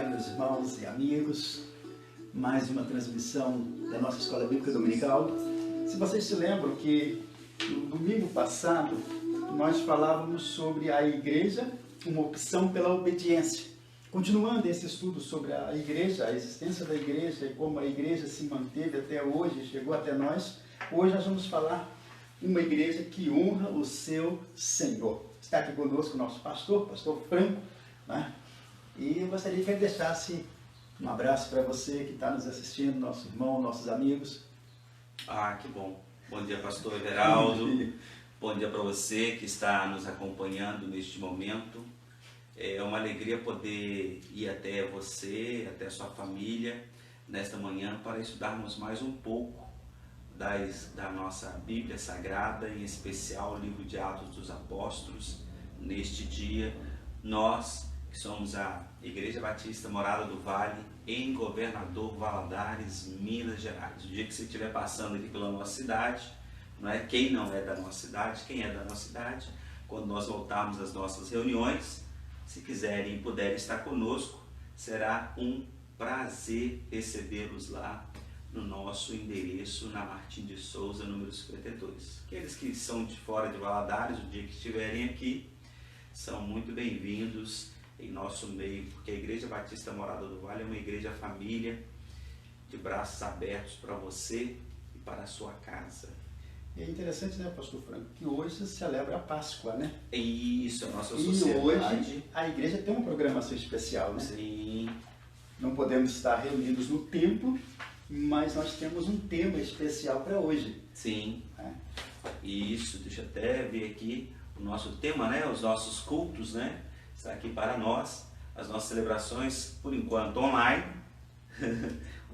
dia, meus irmãos e amigos. Mais uma transmissão da nossa Escola Bíblica Dominical. Se vocês se lembram que no domingo passado nós falávamos sobre a igreja, uma opção pela obediência. Continuando esse estudo sobre a igreja, a existência da igreja e como a igreja se manteve até hoje, chegou até nós, hoje nós vamos falar uma igreja que honra o seu Senhor. Está aqui conosco o nosso pastor Franco, né? E eu gostaria que ele deixasse um abraço para você que está nos assistindo, nosso irmão, nossos amigos. Que bom. Bom dia, pastor Everaldo. Bom dia para você que está nos acompanhando neste momento. É uma alegria poder ir até você, até a sua família, nesta manhã, para estudarmos mais um pouco da nossa Bíblia Sagrada, em especial o livro de Atos dos Apóstolos. Neste dia, nós que somos a Igreja Batista Morada do Vale, em Governador Valadares, Minas Gerais. O dia que você estiver passando aqui pela nossa cidade, não é? Quem não é da nossa cidade, quem é da nossa cidade, quando nós voltarmos às nossas reuniões, se quiserem e puderem estar conosco, será um prazer recebê-los lá no nosso endereço, na Martim de Souza, número 52. Aqueles que são de fora de Valadares, o dia que estiverem aqui, são muito bem-vindos em nosso meio, porque a Igreja Batista Morada do Vale é uma igreja família, de braços abertos para você e para a sua casa. É interessante, né, pastor Franco, que hoje se celebra a Páscoa, né? Isso, a nossa sociedade. E hoje a igreja tem uma programação especial, né? Sim. Não podemos estar reunidos no templo, mas nós temos um tema especial para hoje. Sim. Isso, deixa eu até ver aqui o nosso tema, né? Os nossos cultos, né? Está aqui para nós, as nossas celebrações, por enquanto, online,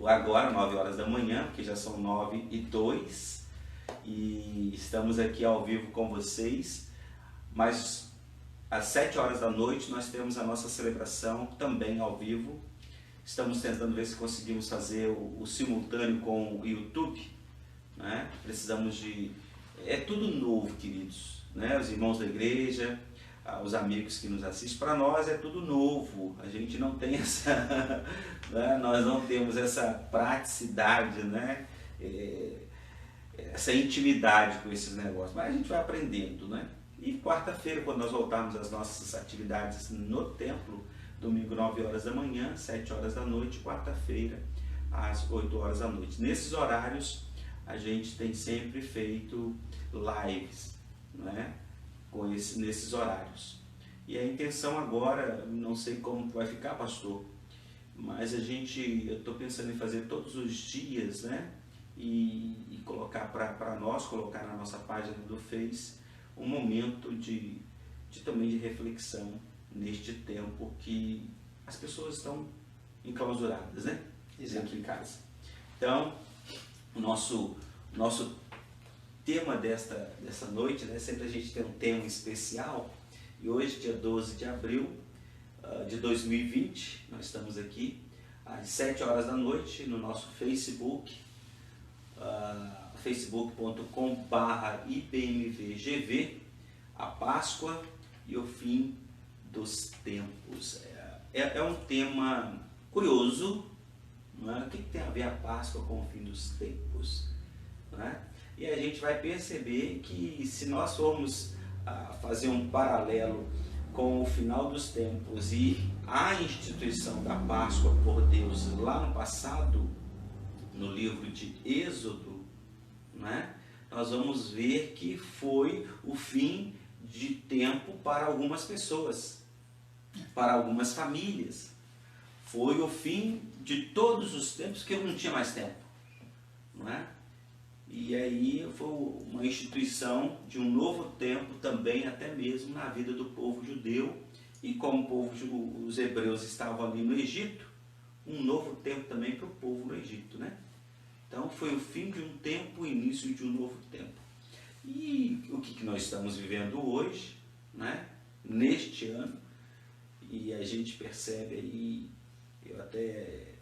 agora, 9 horas da manhã, porque já são 9h02, e estamos aqui ao vivo com vocês, mas às 7 horas da noite nós temos a nossa celebração também ao vivo. Estamos tentando ver se conseguimos fazer o simultâneo com o YouTube, né? Precisamos de... É tudo novo, queridos, né? Os irmãos da igreja, os amigos que nos assistem, para nós é tudo novo, a gente não tem essa, né? Nós não temos essa praticidade, né? Essa intimidade com esses negócios, mas a gente vai aprendendo, né? E quarta-feira, quando nós voltarmos às nossas atividades no templo, domingo 9 horas da manhã, 7 horas da noite, quarta-feira às 8 horas da noite. Nesses horários a gente tem sempre feito lives, né? Nesses horários. E a intenção agora, não sei como vai ficar, pastor, mas eu estou pensando em fazer todos os dias, né? E colocar para nós, colocar na nossa página do Face, um momento também de reflexão neste tempo que as pessoas estão enclausuradas, né? Dentro de casa. Então, o nosso tema dessa noite, né? Sempre a gente tem um tema especial, e hoje, dia 12 de abril de 2020, nós estamos aqui às 7 horas da noite no nosso Facebook, facebook.com/IPMVGV, a Páscoa e o fim dos tempos. É um tema curioso, não é? O que tem a ver a Páscoa com o fim dos tempos? Não é? E a gente vai perceber que se nós formos fazer um paralelo com o final dos tempos e a instituição da Páscoa por Deus lá no passado, no livro de Êxodo, né, nós vamos ver que foi o fim de tempo para algumas pessoas, para algumas famílias. Foi o fim de todos os tempos, que eu não tinha mais tempo, não é? E aí foi uma instituição de um novo tempo também, até mesmo na vida do povo judeu. E como os hebreus estavam ali no Egito, um novo tempo também para o povo no Egito, né? Então foi o fim de um tempo, o início de um novo tempo. E o que nós estamos vivendo hoje, né? Neste ano, e a gente percebe aí, eu até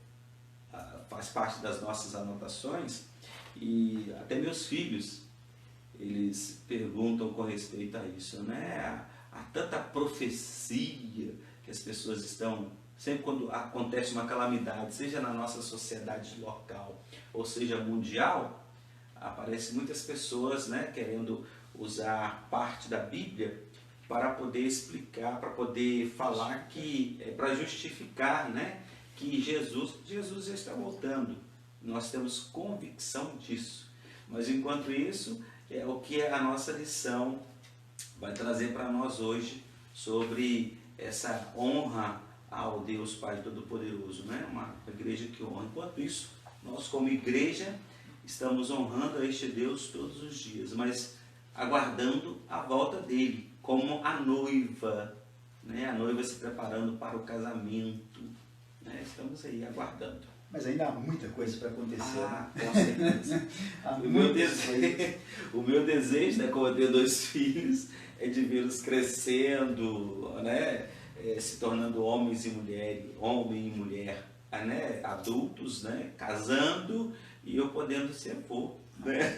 faz parte das nossas anotações, e até meus filhos, eles perguntam com respeito a isso, né? Há tanta profecia que as pessoas estão sempre quando acontece uma calamidade, seja na nossa sociedade local ou seja mundial, aparecem muitas pessoas, né, querendo usar parte da Bíblia para poder explicar, para poder falar que, para justificar, né, que Jesus já está voltando. Nós temos convicção disso. Mas enquanto isso, é o que a nossa lição vai trazer para nós hoje sobre essa honra ao Deus Pai Todo-Poderoso, né? Uma igreja que honra. Enquanto isso, nós como igreja estamos honrando a este Deus todos os dias, mas aguardando a volta dele, como a noiva, né? A noiva se preparando para o casamento, né? Estamos aí aguardando. Mas ainda há muita coisa para acontecer. Com certeza. O meu desejo, né, como eu tenho 2 filhos, é de vê-los crescendo, né, se tornando homens e mulheres, homem e mulher, né, adultos, né, casando, e eu podendo ser avô, né?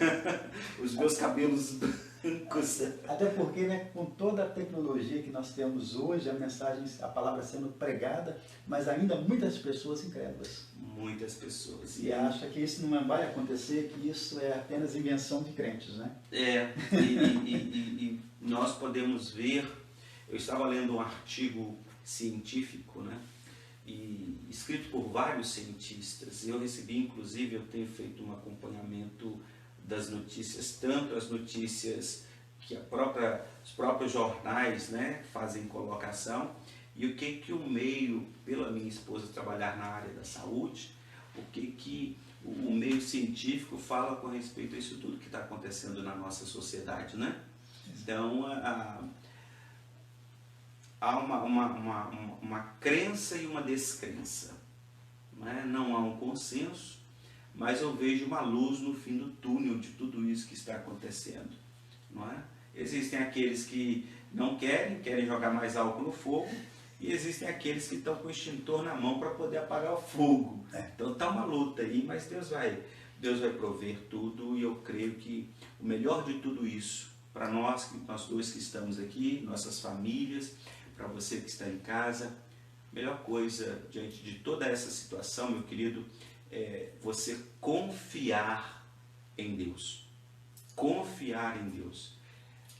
Os meus cabelos brancos. Até porque, né, com toda a tecnologia que nós temos hoje, a mensagem, a palavra sendo pregada, mas ainda muitas pessoas incrédulas. Muitas pessoas. E acham que isso não vai acontecer, que isso é apenas invenção de crentes, né? E nós podemos ver, eu estava lendo um artigo científico, né? E escrito por vários cientistas. Eu recebi, inclusive, eu tenho feito um acompanhamento das notícias, tanto as notícias que os próprios jornais, né, fazem colocação, e o que o meio, pela minha esposa trabalhar na área da saúde, o que o meio científico fala com respeito a isso tudo que está acontecendo na nossa sociedade, né? Então, há uma crença e uma descrença, né? Não há um consenso, mas eu vejo uma luz no fim do túnel de tudo isso que está acontecendo, não é? Existem aqueles que não querem jogar mais álcool no fogo, e existem aqueles que estão com o extintor na mão para poder apagar o fogo. Então está uma luta aí, mas Deus vai prover tudo, e eu creio que o melhor de tudo isso, para nós dois que estamos aqui, nossas famílias, para você que está em casa, a melhor coisa diante de toda essa situação, meu querido, é você confiar em Deus. Confiar em Deus.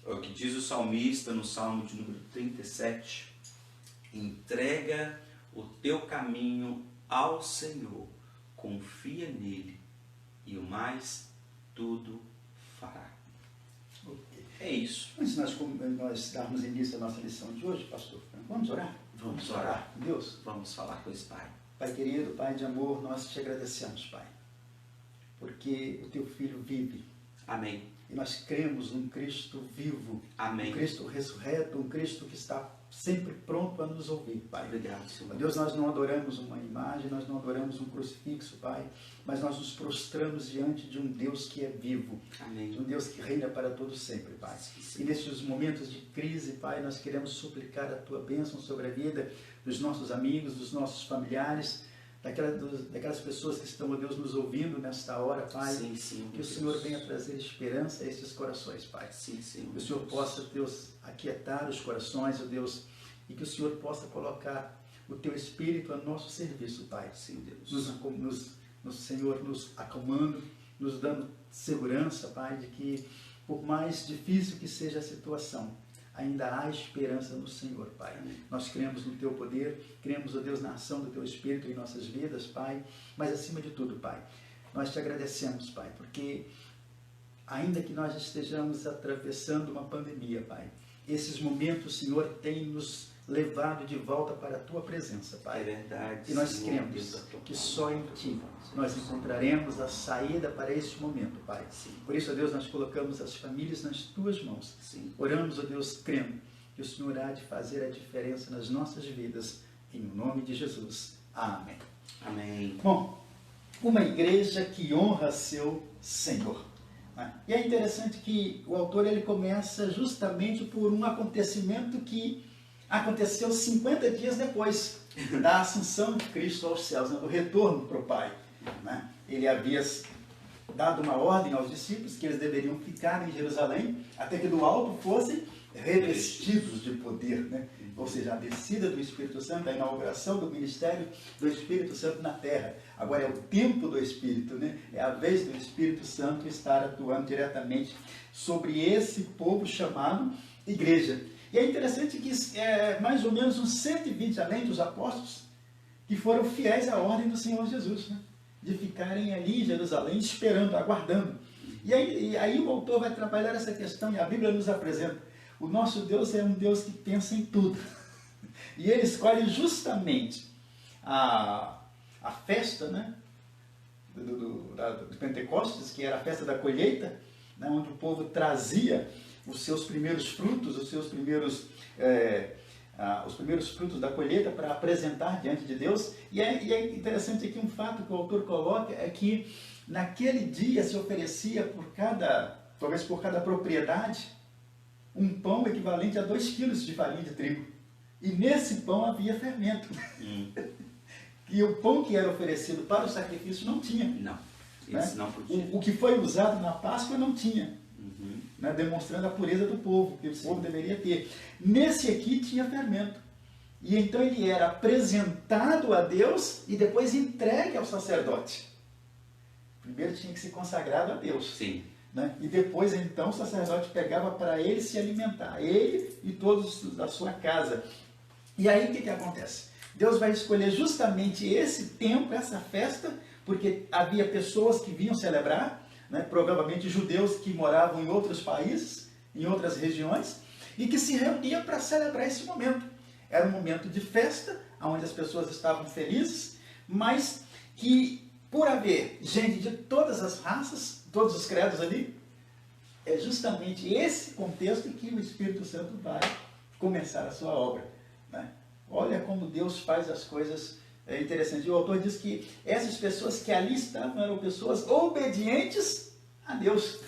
É o que diz o salmista no Salmo de número 37, entrega o teu caminho ao Senhor, confia nele e o mais tudo fará. Okay. É isso. Antes de nós darmos início à nossa lição de hoje, pastor, vamos orar? Vamos orar. Deus, vamos falar com esse Pai. Pai querido, Pai de amor, nós te agradecemos, Pai, porque o teu Filho vive. Amém. E nós cremos num Cristo vivo, Amém. Um Cristo ressurreto, um Cristo que está sempre pronto a nos ouvir, Pai. Obrigado, Senhor. Deus, nós não adoramos uma imagem, nós não adoramos um crucifixo, Pai, mas nós nos prostramos diante de um Deus que é vivo, Amém. de um Deus que reina para todo sempre, Pai. Sim. E nestes momentos de crise, Pai, nós queremos suplicar a Tua bênção sobre a vida dos nossos amigos, dos nossos familiares, daquelas pessoas que estão, ó Deus, nos ouvindo nesta hora, Pai. Sim, que o Senhor venha trazer esperança a esses corações, Pai. Sim, que o Senhor possa, Deus, aquietar os corações, ó Deus, e que o Senhor possa colocar o Teu Espírito a nosso serviço, Pai. Sim, Deus. Senhor, nos acalmando, nos dando segurança, Pai, de que por mais difícil que seja a situação, ainda há esperança no Senhor, Pai. Amém. Nós cremos no Teu poder, cremos, ó Deus, na ação do Teu Espírito em nossas vidas, Pai, mas acima de tudo, Pai, nós Te agradecemos, Pai, porque ainda que nós estejamos atravessando uma pandemia, Pai, esses momentos, Senhor, tem nos levado de volta para a Tua presença, Pai. É verdade. E nós cremos que só em Ti nós encontraremos a saída para este momento, Pai. Sim. Por isso, ó Deus, nós colocamos as famílias nas Tuas mãos. Sim. Oramos, ó Deus, crendo que o Senhor há de fazer a diferença nas nossas vidas. Em nome de Jesus. Amém. Amém. Bom, uma igreja que honra seu Senhor. E é interessante que o autor ele começa justamente por um acontecimento que aconteceu 50 dias depois da ascensão de Cristo aos céus, do retorno para o Pai. Ele havia dado uma ordem aos discípulos que eles deveriam ficar em Jerusalém até que do alto fossem revestidos de poder. ou seja, a descida do Espírito Santo, a inauguração do ministério do Espírito Santo na terra. Agora é o tempo do Espírito, né? É a vez do Espírito Santo estar atuando diretamente sobre esse povo chamado igreja. E é interessante que mais ou menos uns 120, além dos apóstolos, que foram fiéis à ordem do Senhor Jesus, né? De ficarem ali em Jerusalém esperando, aguardando. E aí o autor vai trabalhar essa questão, e a Bíblia nos apresenta. O nosso Deus é um Deus que pensa em tudo. E ele escolhe justamente a festa, né, do Pentecostes, que era a festa da colheita, né, onde o povo trazia os seus primeiros frutos, os primeiros frutos da colheita para apresentar diante de Deus. E é interessante aqui um fato que o autor coloca, é que naquele dia se oferecia talvez por cada propriedade, um pão equivalente a 2 quilos de farinha de trigo. E nesse pão havia fermento. E o pão que era oferecido para o sacrifício não tinha. Não, né? Não podia. O que foi usado na Páscoa não tinha. Né? Demonstrando a pureza do povo, que o povo deveria ter. Nesse aqui tinha fermento. E então ele era apresentado a Deus e depois entregue ao sacerdote. Primeiro tinha que ser consagrado a Deus. Sim. Né? E depois, então, o sacerdote pegava para ele se alimentar, ele e todos da sua casa. E aí o que acontece? Deus vai escolher justamente esse tempo, essa festa, porque havia pessoas que vinham celebrar, né? Provavelmente judeus que moravam em outros países, em outras regiões, e que se reuniam para celebrar esse momento. Era um momento de festa, onde as pessoas estavam felizes, mas que, por haver gente de todas as raças, todos os credos ali, é justamente esse contexto em que o Espírito Santo vai começar a sua obra. Né? Olha como Deus faz as coisas interessantes. E o autor diz que essas pessoas que ali estavam eram pessoas obedientes a Deus.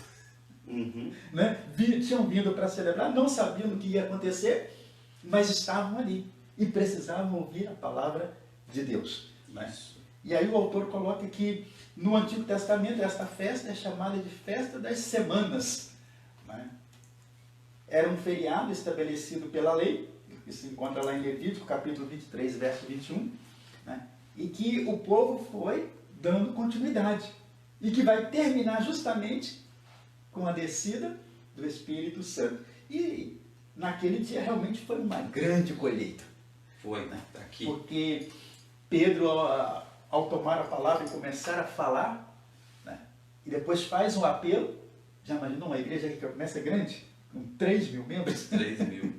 Né? Tinham vindo para celebrar, não sabiam o que ia acontecer, mas estavam ali e precisavam ouvir a palavra de Deus. Né? E aí o autor coloca que no Antigo Testamento esta festa é chamada de Festa das Semanas. Né? Era um feriado estabelecido pela lei, que se encontra lá em Levítico, capítulo 23, verso 21, né? E que o povo foi dando continuidade, e que vai terminar justamente com a descida do Espírito Santo. E naquele dia realmente foi uma grande colheita. Foi, né? Tá aqui. Porque Pedro, ao tomar a palavra e começar a falar, né, e depois faz um apelo, já imaginou uma igreja que começa grande, com 3 mil membros? 3 mil.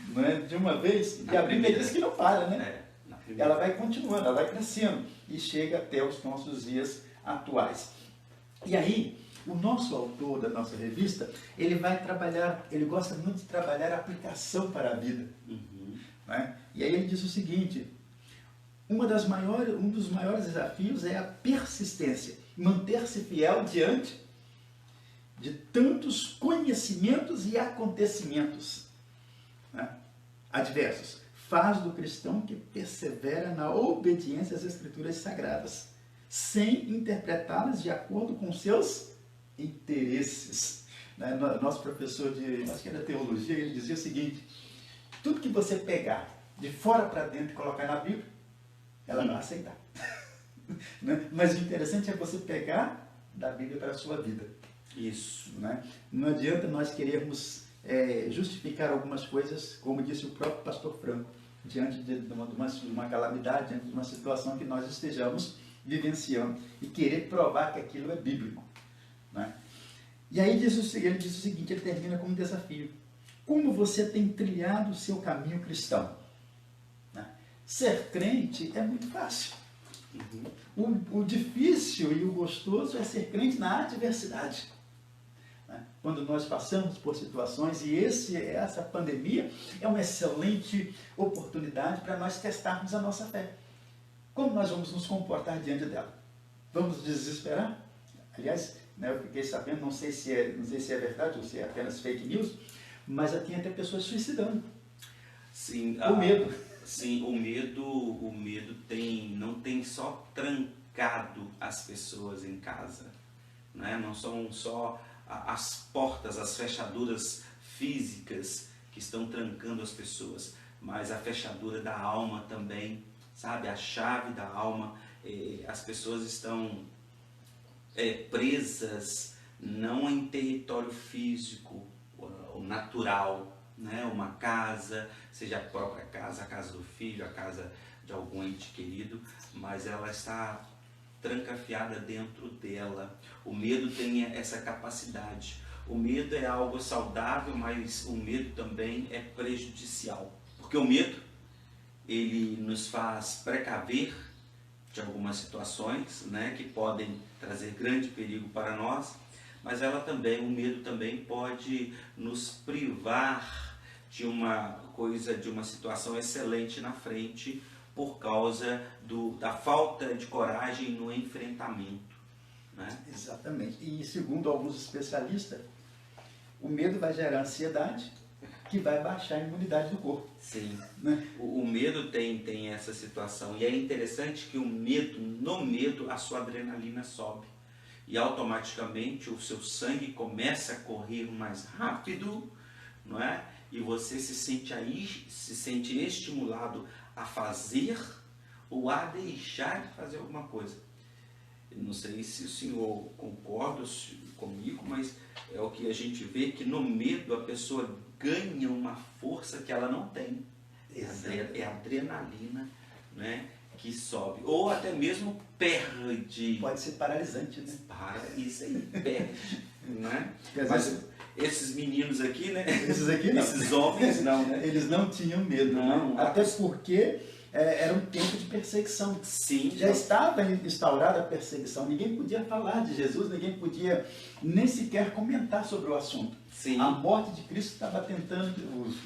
Não é? De uma vez, e a Bíblia diz que não para, né? Ela vai continuando, ela vai crescendo, e chega até os nossos dias atuais. E aí, o nosso autor da nossa revista, ele vai trabalhar, ele gosta muito de trabalhar a aplicação para a vida. Né? E aí ele diz o seguinte: um dos maiores desafios é a persistência, manter-se fiel diante de tantos conhecimentos e acontecimentos, né, adversos. Faz do cristão que persevera na obediência às Escrituras Sagradas, sem interpretá-las de acordo com seus interesses. Né? Nosso professor acho que era teologia, ele dizia o seguinte: tudo que você pegar de fora para dentro e colocar na Bíblia, ela não vai aceitar. Mas o interessante é você pegar da Bíblia para a sua vida. Isso. Né? Não adianta nós querermos justificar algumas coisas, como disse o próprio pastor Franco, diante de uma calamidade, diante de uma situação que nós estejamos vivenciando, e querer provar que aquilo é bíblico. Né? E aí ele diz o seguinte, ele termina com um desafio: como você tem trilhado o seu caminho cristão? Né? Ser crente é muito fácil. O difícil e o gostoso é ser crente na adversidade. Né? Quando nós passamos por situações, e essa pandemia é uma excelente oportunidade para nós testarmos a nossa fé. Como nós vamos nos comportar diante dela? Vamos desesperar? Aliás, né, eu fiquei sabendo, não sei se é verdade ou se é apenas fake news, mas já tem até pessoas suicidando. Sim, o medo. Sim, o medo não tem só trancado as pessoas em casa, né? Não são só as portas, as fechaduras físicas que estão trancando as pessoas, mas a fechadura da alma também, sabe? A chave da alma. As pessoas estão presas não em território físico, o natural, né? Uma casa, seja a própria casa, a casa do filho, a casa de algum ente querido, mas ela está trancafiada dentro dela. O medo tem essa capacidade. O medo é algo saudável, mas o medo também é prejudicial, porque o medo, ele nos faz precaver de algumas situações, né, que podem trazer grande perigo para nós, mas o medo também pode nos privar de uma situação excelente na frente, por causa da falta de coragem no enfrentamento, né? Exatamente. E segundo alguns especialistas, o medo vai gerar ansiedade, que vai baixar a imunidade do corpo. Sim. Né? O medo tem essa situação. E é interessante que no medo, a sua adrenalina sobe. E automaticamente o seu sangue começa a correr mais rápido, não é? E você se sente estimulado a fazer ou a deixar de fazer alguma coisa. Eu não sei se o senhor concorda comigo, mas é o que a gente vê, que no medo a pessoa ganha uma força que ela não tem. É a adrenalina, né, que sobe. Ou até mesmo perde. Pode ser paralisante, né? Isso aí, perde. Né? Mas esses meninos aqui, né? Esses aqui não. Esses homens não, né? Eles não tinham medo, não, né? Até porque era um tempo de perseguição. Sim. Já estava instaurada a perseguição. Ninguém podia falar de Jesus, ninguém podia nem sequer comentar sobre o assunto. Sim. A morte de Cristo estava tentando,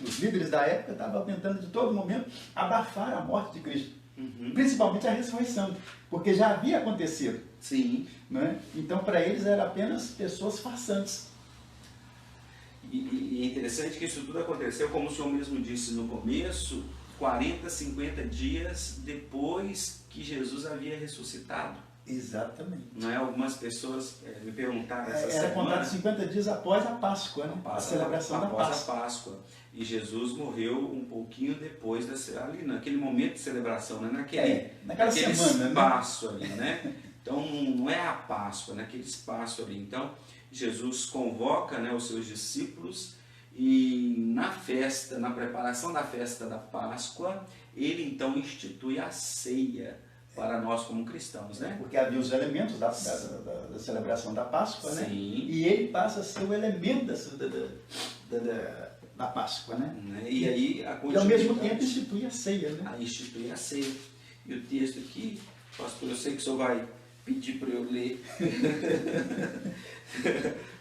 os líderes da época estavam tentando de todo momento abafar a morte de Cristo. Uhum. Principalmente a ressurreição, porque já havia acontecido. Sim. Né? Então, para eles, eram apenas pessoas farsantes. E é interessante que isso tudo aconteceu, como o senhor mesmo disse no começo, 40, 50 dias depois que Jesus havia ressuscitado. Exatamente. Não é? Algumas pessoas me perguntaram essa semana. Era contado 50 dias após a Páscoa, né? A celebração da Páscoa. Após a Páscoa. E Jesus morreu um pouquinho depois, ali naquele momento de celebração, né? Naquela semana, espaço, né? Ali, né? Então não é a Páscoa, naquele espaço ali. Então Jesus convoca, né, os seus discípulos e na preparação da festa da Páscoa, ele então institui a ceia para nós como cristãos, né? Porque havia os elementos da celebração da Páscoa, Sim. né? E ele passa a ser o elemento da Páscoa, né? E aí e ao mesmo tempo institui a ceia, né? Institui a ceia. E o texto aqui, pastor, eu sei que o senhor vai pedir para eu ler.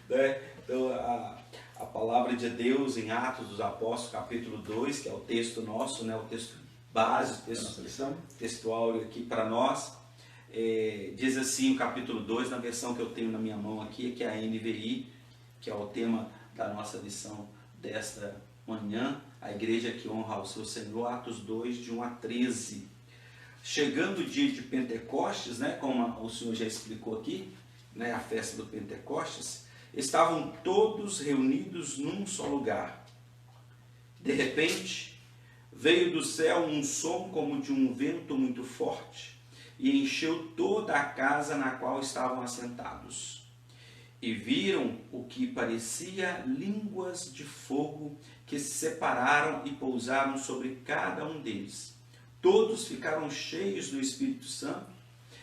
Né? Então, a palavra de Deus em Atos dos Apóstolos, capítulo 2, que é o texto nosso, né? O texto base, o texto textual aqui para nós, diz assim o capítulo 2, na versão que eu tenho na minha mão aqui, que é a NVI, que é o tema da nossa lição desta manhã, a igreja que honra ao seu Senhor, Atos 2, de 1 a 13. Chegando o dia de Pentecostes, né, como o senhor já explicou aqui, né, a festa do Pentecostes, estavam todos reunidos num só lugar. De repente, veio do céu um som como de um vento muito forte e encheu toda a casa na qual estavam assentados. E viram o que parecia línguas de fogo que se separaram e pousaram sobre cada um deles. Todos ficaram cheios do Espírito Santo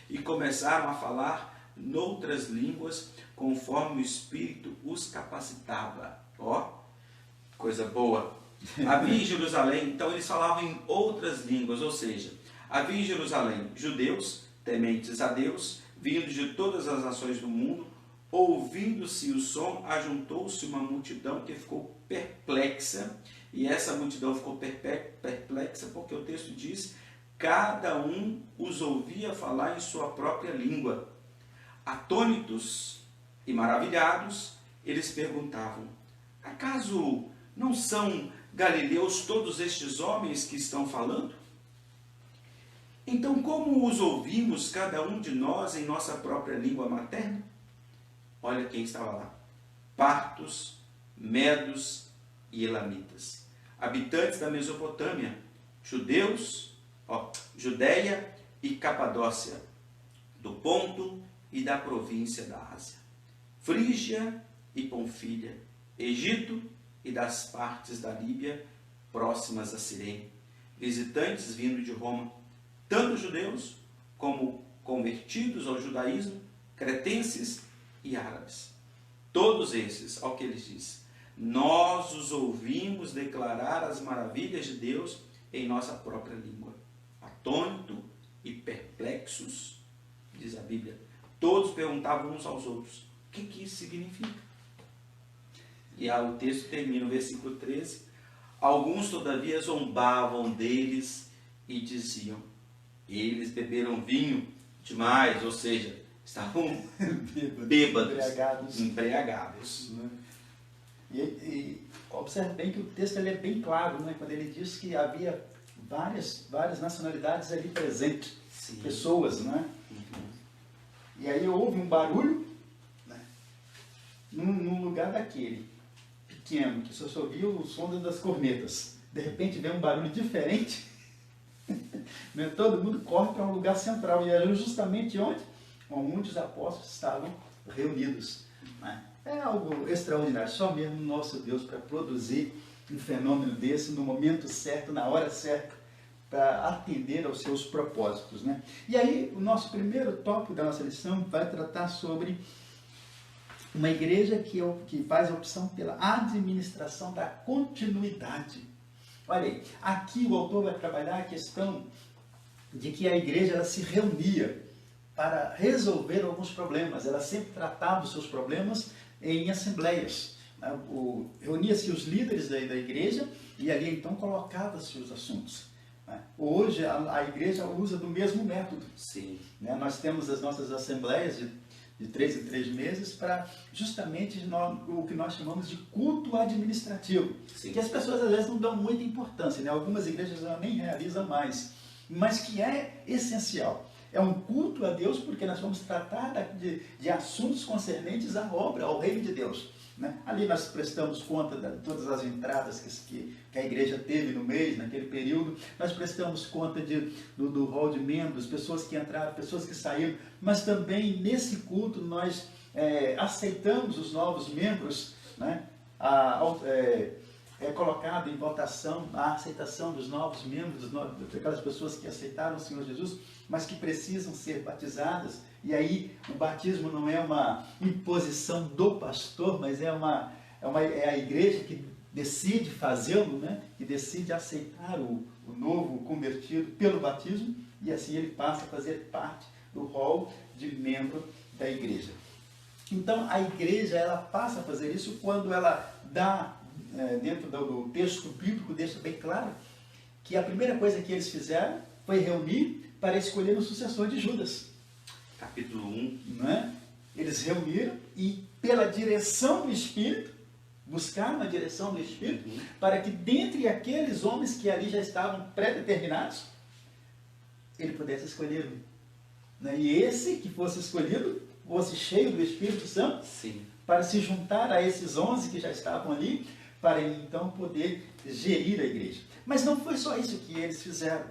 e começaram a falar noutras línguas conforme o Espírito os capacitava. Ó, coisa boa. Havia em Jerusalém, então eles falavam em outras línguas, ou seja, havia em Jerusalém judeus, tementes a Deus, vindos de todas as nações do mundo. Ouvindo-se o som, ajuntou-se uma multidão que ficou perplexa, e essa multidão ficou perplexa porque o texto diz, cada um os ouvia falar em sua própria língua. Atônitos e maravilhados, eles perguntavam, acaso não são galileus todos estes homens que estão falando? Então como os ouvimos cada um de nós em nossa própria língua materna? Olha quem estava lá, partos, medos e elamitas, habitantes da Mesopotâmia, Judéia e Capadócia, do Ponto e da província da Ásia, Frígia e Panfilha, Egito e das partes da Líbia próximas a Cirene, visitantes vindo de Roma, tanto judeus como convertidos ao judaísmo, cretenses e árabes. Todos esses, ao que ele diz, nós os ouvimos declarar as maravilhas de Deus em nossa própria língua. Atônito e perplexos, diz a Bíblia, todos perguntavam uns aos outros, o que isso significa? E o texto termina no versículo 13, alguns todavia zombavam deles e diziam, eles beberam vinho demais, ou seja, estavam bêbados, embriagados. E observe bem que o texto ele é bem claro, né? Quando ele diz que havia várias nacionalidades ali presentes, Sim. pessoas, né? E aí houve um barulho, né? Num lugar daquele, pequeno, que só ouvia o som das cornetas. De repente vem um barulho diferente, né? Todo mundo corre para um lugar central, e era justamente onde os apóstolos estavam reunidos, né? É algo extraordinário, só mesmo o nosso Deus para produzir um fenômeno desse no momento certo, na hora certa, para atender aos seus propósitos, né? E aí, o nosso primeiro tópico da nossa lição vai tratar sobre uma igreja que faz a opção pela administração da continuidade. Olha aí, aqui o autor vai trabalhar a questão de que a igreja ela se reunia para resolver alguns problemas, ela sempre tratava os seus problemas em assembleias. Reunia-se os líderes da igreja e ali então colocava-se os assuntos. Hoje a igreja usa do mesmo método. Sim. Nós temos as nossas assembleias de 3 em 3 meses para justamente o que nós chamamos de culto administrativo. Sim. Que as pessoas às vezes não dão muita importância, né? Algumas igrejas nem realizam mais, mas que é essencial. É um culto a Deus porque nós vamos tratar de assuntos concernentes à obra, ao reino de Deus, né? Ali nós prestamos conta de todas as entradas que a igreja teve no mês, naquele período. Nós prestamos conta do rol de membros, pessoas que entraram, pessoas que saíram, mas também nesse culto nós aceitamos os novos membros, né? É colocado em votação a aceitação dos novos membros, daquelas pessoas que aceitaram o Senhor Jesus, mas que precisam ser batizadas. E aí o batismo não é uma imposição do pastor, mas é a igreja que decide fazê-lo, né? Que decide aceitar o novo convertido pelo batismo, e assim ele passa a fazer parte do rol de membro da igreja. Então a igreja ela passa a fazer isso quando ela dá, dentro do texto bíblico, deixa bem claro que a primeira coisa que eles fizeram foi reunir para escolher o sucessor de Judas. Capítulo 1. Né? Eles reuniram e, pela direção do Espírito, buscaram a direção do Espírito, para que dentre aqueles homens que ali já estavam pré-determinados, ele pudesse escolher um. Né? E esse que fosse escolhido, fosse cheio do Espírito Santo, Sim. para se juntar a esses 11 que já estavam ali, para então poder gerir a igreja. Mas não foi só isso que eles fizeram.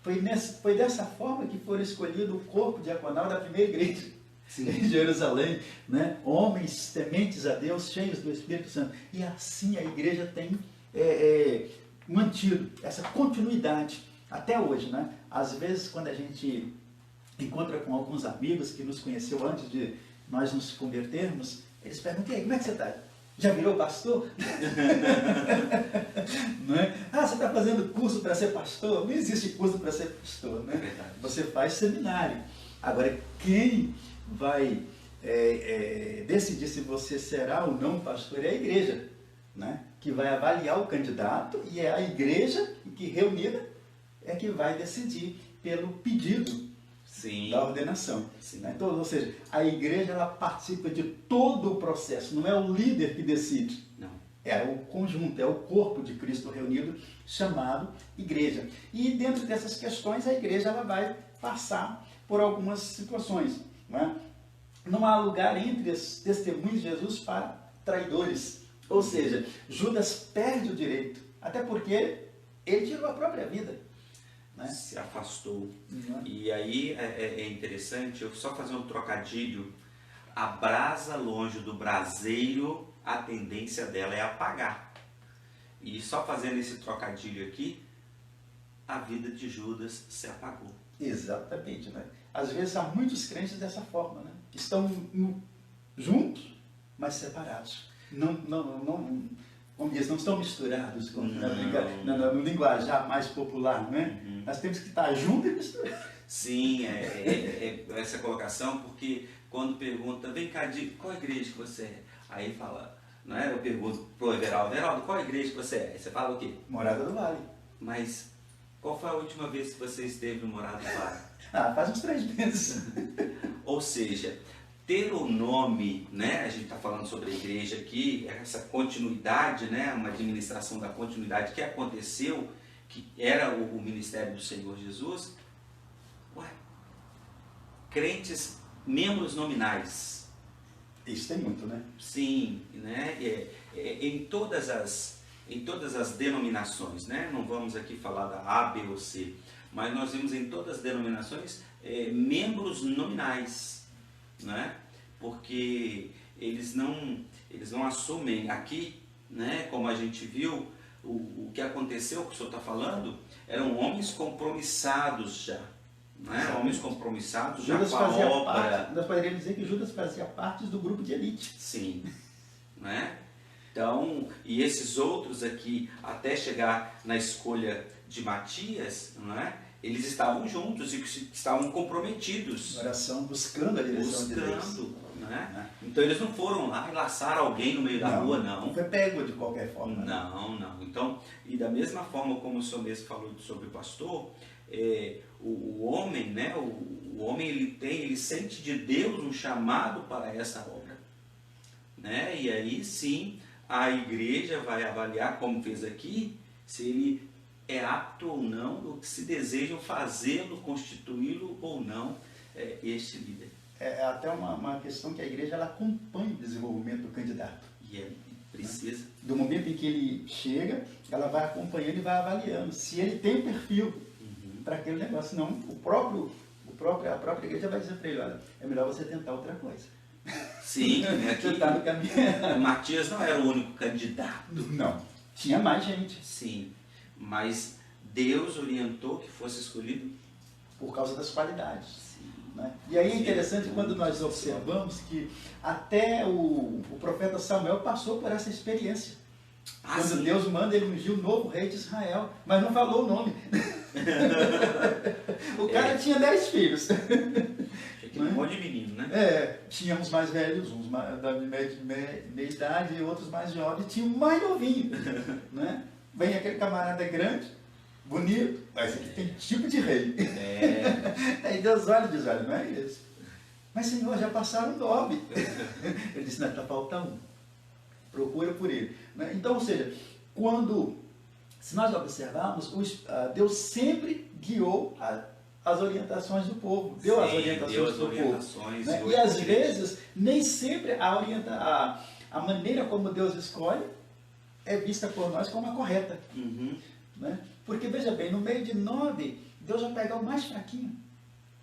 Foi dessa forma que foi escolhido o corpo diaconal da primeira igreja. Sim. Em Jerusalém, né? Homens tementes a Deus, cheios do Espírito Santo. E assim a igreja tem mantido essa continuidade até hoje, né? Às vezes, quando a gente encontra com alguns amigos que nos conheceu antes de nós nos convertermos, eles perguntam: e aí, como é que você está? Já virou pastor? Não é? Você está fazendo curso para ser pastor? Não existe curso para ser pastor, né? Você faz seminário. Agora, quem vai decidir se você será ou não pastor é a igreja, né? Que vai avaliar o candidato, e é a igreja que reunida é que vai decidir pelo pedido. Sim. Da ordenação. Sim. Né? Então, ou seja, a igreja ela participa de todo o processo, não é o líder que decide. Não. É o conjunto, é o corpo de Cristo reunido, chamado igreja. E dentro dessas questões, a igreja ela vai passar por algumas situações. Não há lugar entre os testemunhos de Jesus para traidores. Ou seja, Judas perde o direito, até porque Ele tirou a própria vida. Né? Se afastou. Uhum. E aí é interessante, eu só fazer um trocadilho. A brasa longe do braseiro, a tendência dela é apagar. E só fazendo esse trocadilho aqui, a vida de Judas se apagou. Exatamente, né? Às vezes há muitos crentes dessa forma, né? Estão juntos, mas separados. Como diz, não estão misturados, como no linguajar mais popular, né? Uhum. Nós temos que estar juntos e misturados. Sim, essa colocação, porque quando pergunta, vem cá, qual igreja que você é? Aí fala, não é? Eu pergunto pro Everaldo, qual igreja que você é? Aí você fala o quê? Morada do Vale. Mas qual foi a última vez que você esteve no Morada do Vale? Faz uns 3 meses. Ou seja, ter o nome, né? A gente está falando sobre a igreja aqui, essa continuidade, né? Uma administração da continuidade que aconteceu, que era o ministério do Senhor Jesus. Ué, crentes, membros nominais. Isso tem muito, né? Sim, né? Em todas as denominações, né? Não vamos aqui falar da A, B ou C, mas nós vemos em todas as denominações membros nominais, né? Porque eles não assumem aqui, né? Como a gente viu, o que aconteceu, o que o senhor está falando, eram homens compromissados já, né? Homens compromissados já com a obra. Nós poderíamos dizer que Judas fazia parte do grupo de elite. Sim, né? Então, e esses outros aqui, até chegar na escolha de Matias, não é? Eles estavam juntos e estavam comprometidos. Oração, buscando a direção de Deus. Né? Então eles não foram lá e laçaram alguém no meio da rua, não. Não foi pego de qualquer forma. Não. Então, e da mesma forma como o senhor mesmo falou sobre o pastor, o homem, né? O homem ele sente de Deus um chamado para essa obra, né? E aí sim a igreja vai avaliar, como fez aqui, se ele é apto ou não, ou se desejam fazê-lo, constituí-lo ou não, este líder. É até uma questão que a igreja ela acompanha o desenvolvimento do candidato. E precisa. Do momento em que ele chega, ela vai acompanhando e vai avaliando se ele tem o perfil para aquele negócio. Senão a própria igreja vai dizer para ele, olha, é melhor você tentar outra coisa. Sim, aqui Você está no caminho. Matias não era o único candidato. Não, tinha mais gente. Sim, mas Deus orientou que fosse escolhido por causa das qualidades. Sim. Né? E aí é interessante quando nós observamos que até o profeta Samuel passou por essa experiência. Quando sim. Deus manda ele ungir o novo rei de Israel, mas não falou o nome. O cara tinha 10 filhos. Um monte de menino, né? Tinha uns mais velhos, uns da meia idade e outros mais jovens, tinha um mais novinho. Né? Vem aquele camarada grande, bonito, mas aqui tem tipo de rei. Aí Deus olha e diz, olha, não é isso. Mas Senhor, já passaram 9. Ele disse, não, está faltando um. Procura por ele. Né? Então, ou seja, se nós observarmos, Deus sempre guiou as orientações do povo. Deu as orientações do povo. Né? E às vezes, nem sempre a maneira como Deus escolhe é vista por nós como a correta. Né? Porque, veja bem, no meio de 9, Deus vai pegar o mais fraquinho,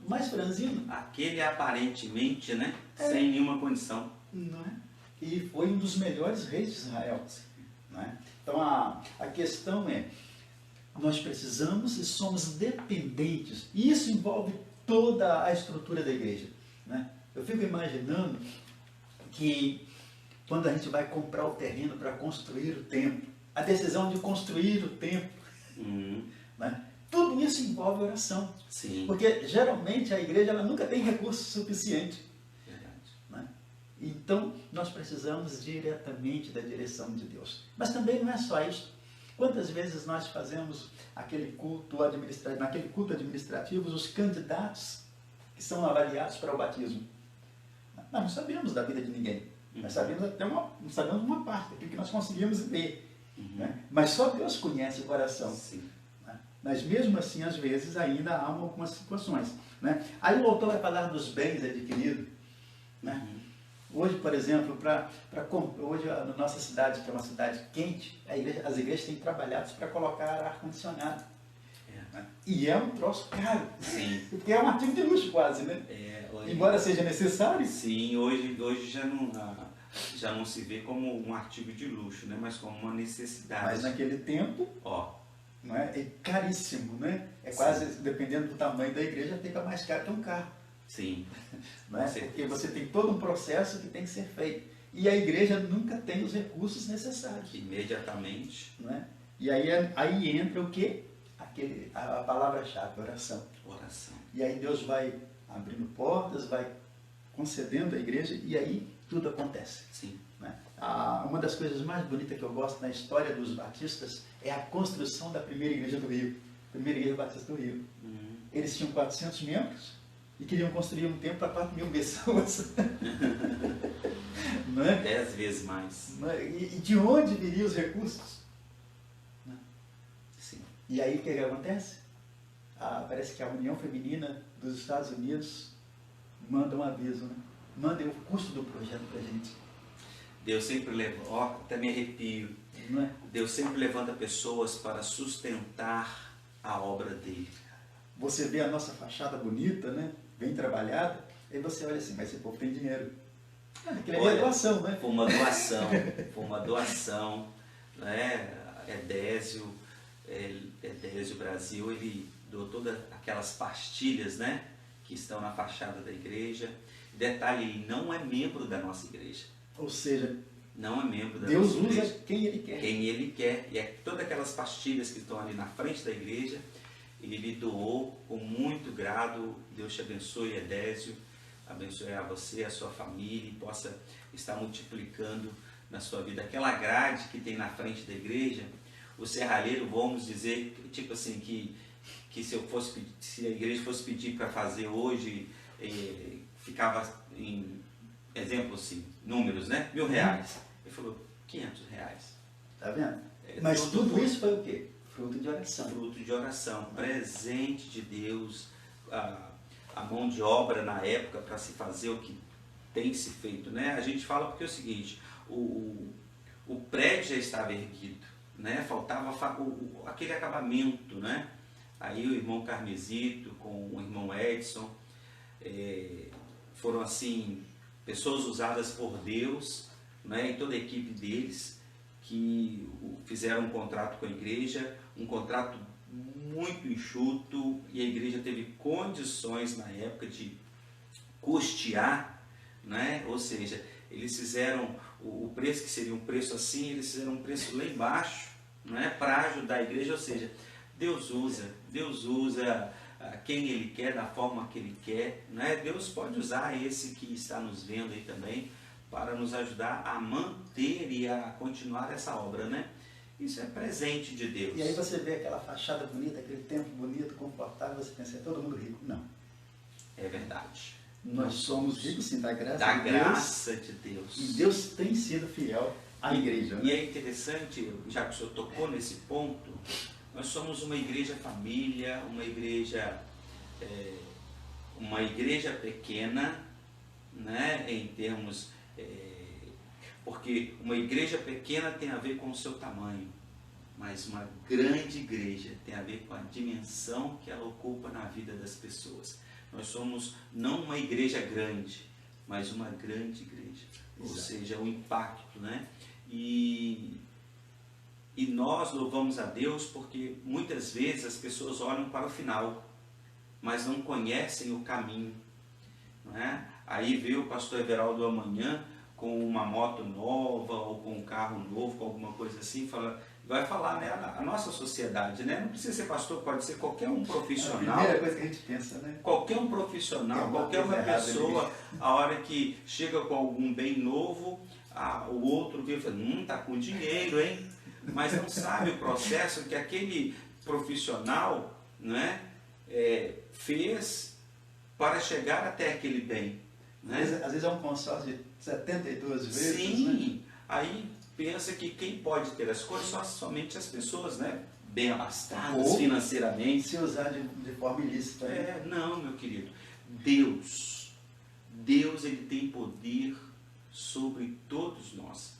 o mais franzino. Aquele aparentemente, né? Sem nenhuma condição. Não é? E foi um dos melhores reis de Israel. Não é? Então, a questão é, nós precisamos e somos dependentes. E isso envolve toda a estrutura da igreja. Né? Eu fico imaginando que quando a gente vai comprar o terreno para construir o templo, a decisão de construir o templo, né? Tudo isso envolve oração. Sim. Porque geralmente a igreja ela nunca tem recurso suficiente. Verdade. Né? Então nós precisamos diretamente da direção de Deus. Mas também não é só isso. Quantas vezes nós fazemos naquele culto administrativo, os candidatos que são avaliados para o batismo? Nós não sabemos da vida de ninguém. Nós sabemos até uma parte daquilo que nós conseguimos ver. Né? Mas só Deus conhece o coração. Sim. Né? Mas mesmo assim, às vezes, ainda há algumas situações. Né? Aí o autor vai falar dos bens adquiridos. Né? Hoje, por exemplo, hoje na nossa cidade, que é uma cidade quente, as igrejas têm trabalhado para colocar ar-condicionado. Né? E é um troço caro. Sim. Porque é um artigo de luxo quase, né? Hoje, embora seja necessário. Sim, hoje já não se vê como um artigo de luxo, né? Mas como uma necessidade. Mas naquele tempo, não é caríssimo, né? É quase, sim, dependendo do tamanho da igreja, fica mais caro que um carro. Sim. Não é? Porque você tem todo um processo que tem que ser feito. E a igreja nunca tem os recursos necessários. Imediatamente. Não é? E aí entra o quê? A palavra-chave, oração. Oração. E aí Deus vai abrindo portas, vai concedendo à igreja e aí tudo acontece. Sim. Né? Uma das coisas mais bonitas que eu gosto na história dos batistas é a construção da primeira igreja do Rio. Primeira igreja batista do Rio. Eles tinham 400 membros e queriam construir um templo para 4.000 pessoas. Não é? 10 vezes mais. Não é? E de onde viriam os recursos? Não é? Sim. E aí o que acontece? Parece que a União Feminina dos Estados Unidos manda um aviso, né? Manda o custo do projeto para a gente. Deus sempre levanta, até me arrepio. Não é? Deus sempre levanta pessoas para sustentar a obra dele. Você vê a nossa fachada bonita, né? Bem trabalhada, aí você olha assim, mas esse povo tem dinheiro. Aquilo é doação, né? Foi uma doação, né? Edésio Brasil, ele doou todas aquelas pastilhas, né? Que estão na fachada da igreja. Detalhe, ele não é membro da nossa igreja. Ou seja, não é membro da Deus nossa igreja. Deus usa quem Ele quer. Quem Ele quer. E todas aquelas pastilhas que estão ali na frente da igreja, ele doou com muito grado. Deus te abençoe, Edésio. Abençoe a você, a sua família e possa estar multiplicando na sua vida. Aquela grade que tem na frente da igreja, o serralheiro, vamos dizer, tipo assim, que se a igreja fosse pedir para fazer hoje, ficava em, exemplo assim, números, né? R$1.000. Ele falou, R$500. Tá vendo? Mas tudo isso foi o quê? Fruto de oração. Fruto de oração, presente de Deus, a mão de obra na época para se fazer o que tem se feito, né? A gente fala porque é o seguinte, o prédio já estava erguido, né? Faltava aquele acabamento, né? Aí o irmão Carmesito com o irmão Edson foram assim pessoas usadas por Deus, né? E toda a equipe deles que fizeram um contrato com a igreja, um contrato muito enxuto, e a igreja teve condições na época de custear, né? Ou seja, eles fizeram o preço que seria um preço assim, eles fizeram um preço lá embaixo, né? Para ajudar a igreja. Ou seja, Deus usa quem Ele quer, da forma que Ele quer, né? Deus pode usar esse que está nos vendo aí também para nos ajudar a manter e a continuar essa obra, né? Isso é presente de Deus. E aí você vê aquela fachada bonita, aquele templo bonito, confortável, você pensa, é todo mundo rico. Não. É verdade. Nós somos ricos, sim, da graça da de Deus. graça de Deus. E Deus tem sido fiel à igreja. E é interessante, já que o senhor tocou nesse ponto, nós somos uma igreja família, uma igreja pequena, né, em termos... porque uma igreja pequena tem a ver com o seu tamanho, mas uma grande igreja tem a ver com a dimensão que ela ocupa na vida das pessoas. Nós somos não uma igreja grande, mas uma grande igreja. Exato. Ou seja, o impacto, né? E nós louvamos a Deus porque muitas vezes as pessoas olham para o final, mas não conhecem o caminho, não é? Aí vê o pastor Everaldo amanhã com uma moto nova ou com um carro novo, com alguma coisa assim, vai falar, né, a nossa sociedade, né? Não precisa ser pastor, pode ser qualquer um profissional. É a primeira coisa que a gente pensa, né? Qualquer um profissional, qualquer uma pessoa, a hora que chega com algum bem novo, o outro vê e fala, tá com dinheiro, hein? Mas não sabe o processo que aquele profissional, né, fez para chegar até aquele bem. Né? Às vezes é um consórcio de 72 vezes. Sim, né? Aí pensa que quem pode ter as coisas são somente as pessoas, né, bem abastadas financeiramente. Se usar de forma ilícita. Não, meu querido. Deus ele tem poder sobre todos nós.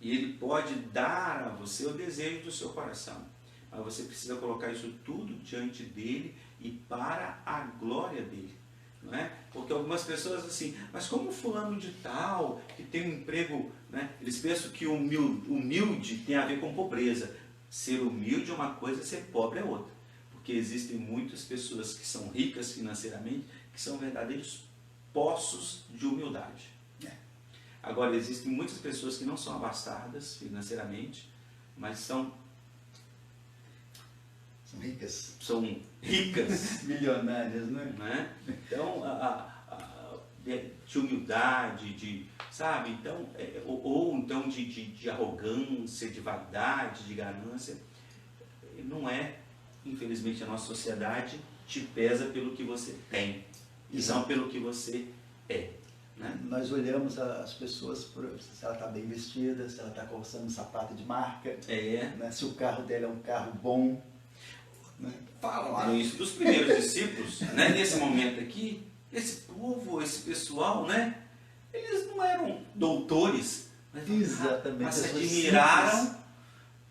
E Ele pode dar a você o desejo do seu coração. Mas você precisa colocar isso tudo diante dEle e para a glória dEle. Não é? Porque algumas pessoas assim, mas como fulano de tal, que tem um emprego, né? Eles pensam que humilde tem a ver com pobreza. Ser humilde é uma coisa, ser pobre é outra. Porque existem muitas pessoas que são ricas financeiramente, que são verdadeiros poços de humildade. Agora, existem muitas pessoas que não são abastadas financeiramente, mas são ricas. São ricas. Milionárias, né? Então, de humildade, sabe? Então, ou então de arrogância, de vaidade, de ganância. Não é, infelizmente, a nossa sociedade te pesa pelo que você tem, e não pelo que você é. Né? Nós olhamos as pessoas, se ela está bem vestida, se ela está calçando um sapato de marca, né? Se o carro dela é um carro bom. Né? Falaram isso dos primeiros discípulos, né? Nesse momento aqui, esse povo, esse pessoal, né? Eles não eram doutores, mas se admiraram, simples.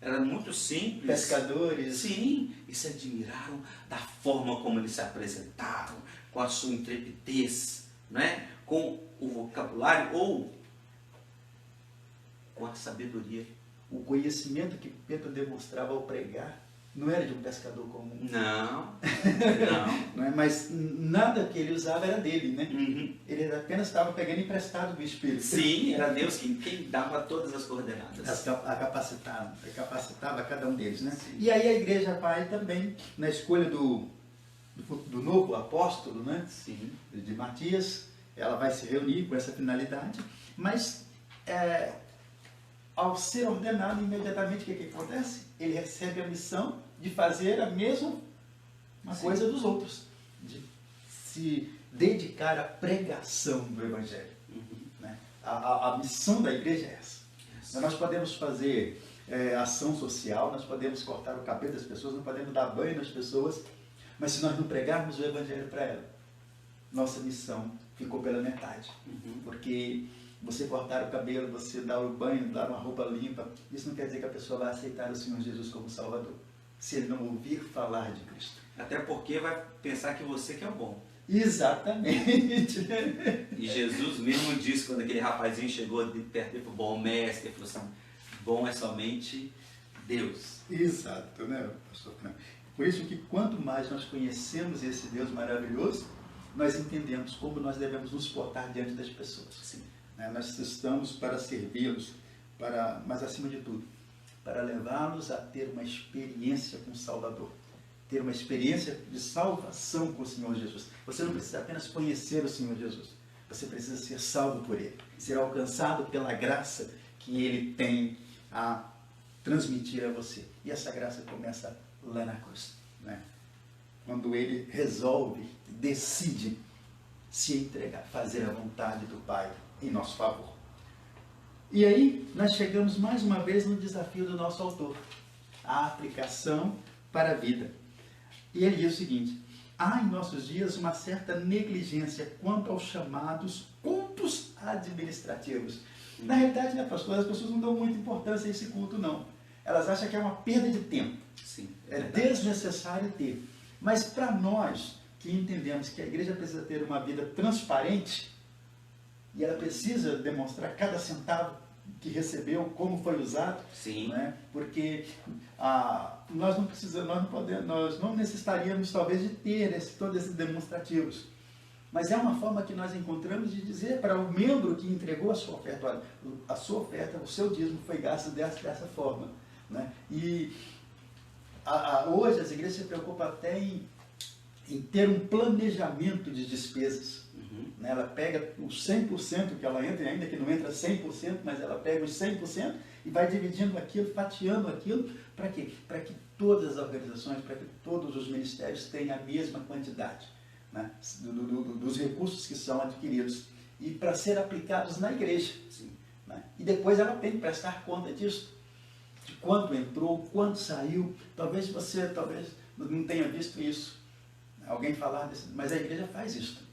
Era muito simples. Pescadores. Sim, e se admiraram da forma como eles se apresentaram, com a sua intrepidez, né? Com o vocabulário ou com a sabedoria. O conhecimento que Pedro demonstrava ao pregar não era de um pescador comum. Não. Não é? Mas nada que ele usava era dele, né? Uhum. Ele apenas estava pegando emprestado do Espírito. Sim, era Deus quem dava todas as coordenadas. Capacitava cada um deles, né? Sim. E aí a igreja vai também, na escolha do novo apóstolo, né? Sim. De Matias, ela vai se reunir com essa finalidade, mas ao ser ordenado, imediatamente o que acontece? Ele recebe a missão de fazer a mesma coisa dos outros, de se dedicar à pregação do Evangelho. Uhum. Né? A missão da igreja é essa. Yes. Nós podemos fazer ação social, nós podemos cortar o cabelo das pessoas, nós podemos dar banho nas pessoas, mas se nós não pregarmos o Evangelho para ela, nossa missão ficou pela metade. Uhum. Porque você cortar o cabelo, você dar o banho, dar uma roupa limpa, isso não quer dizer que a pessoa vai aceitar o Senhor Jesus como Salvador, se ele não ouvir falar de Cristo. Até porque vai pensar que você que é o bom. Exatamente. E Jesus mesmo disse, quando aquele rapazinho chegou perto dele, bom mestre, ele falou assim, bom é somente Deus. Exato, né, pastor? Por isso que quanto mais nós conhecemos esse Deus maravilhoso, nós entendemos como nós devemos nos portar diante das pessoas. Sim. Nós estamos para servi-los, mas acima de tudo, para levá-los a ter uma experiência com o Salvador, ter uma experiência de salvação com o Senhor Jesus. Você não precisa apenas conhecer o Senhor Jesus, você precisa ser salvo por Ele, ser alcançado pela graça que Ele tem a transmitir a você. E essa graça começa lá na cruz, né? Quando Ele resolve, decide se entregar, fazer a vontade do Pai em nosso favor. E aí nós chegamos mais uma vez no desafio do nosso autor, a aplicação para a vida. E ele diz o seguinte: há em nossos dias uma certa negligência quanto aos chamados cultos administrativos. Na realidade, né, pastor, as pessoas não dão muita importância a esse culto, não. Elas acham que é uma perda de tempo. Sim, é desnecessário ter. Mas para nós que entendemos que a igreja precisa ter uma vida transparente, e ela precisa demonstrar cada centavo que recebeu, como foi usado. Sim. Né? Porque nós não necessitaríamos talvez de ter todos esses demonstrativos. Mas é uma forma que nós encontramos de dizer para o membro que entregou a sua oferta: olha, a sua oferta, o seu dízimo foi gasto dessa forma. Né? E hoje as igrejas se preocupam até em ter um planejamento de despesas. Uhum. Ela pega os 100% que ela entra, ainda que não entra 100%, mas ela pega os 100% e vai dividindo aquilo, fatiando aquilo, para quê? Para que todas as organizações, para que todos os ministérios tenham a mesma quantidade, né, dos recursos que são adquiridos e para ser aplicados na igreja. Sim. Né? E depois ela tem que prestar conta disso, de quanto entrou, quanto saiu. Talvez você não tenha visto isso, alguém falar disso, mas a igreja faz isso.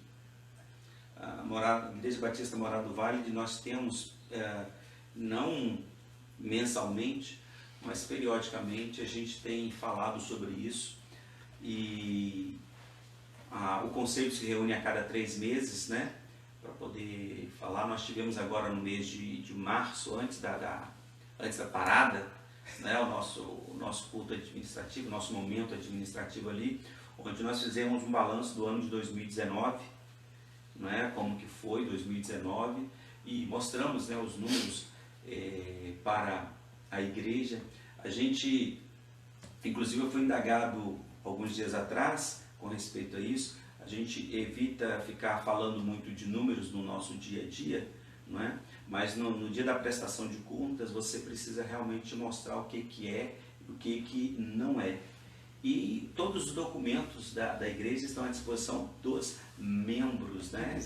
a Igreja Batista Morada do Vale, nós temos, não mensalmente, mas periodicamente a gente tem falado sobre isso, e o conselho se reúne a cada 3 meses, né, para poder falar. Nós tivemos agora no mês de março, antes da parada, né, o nosso culto administrativo, nosso momento administrativo ali, onde nós fizemos um balanço do ano de 2019, né, como que foi 2019, e mostramos, né, os números para a igreja. A gente, inclusive eu fui indagado alguns dias atrás com respeito a isso. A gente evita ficar falando muito de números no nosso dia a dia, não é? Mas no dia da prestação de contas você precisa realmente mostrar o que é e o que não é. E todos os documentos da igreja estão à disposição dos membros, né?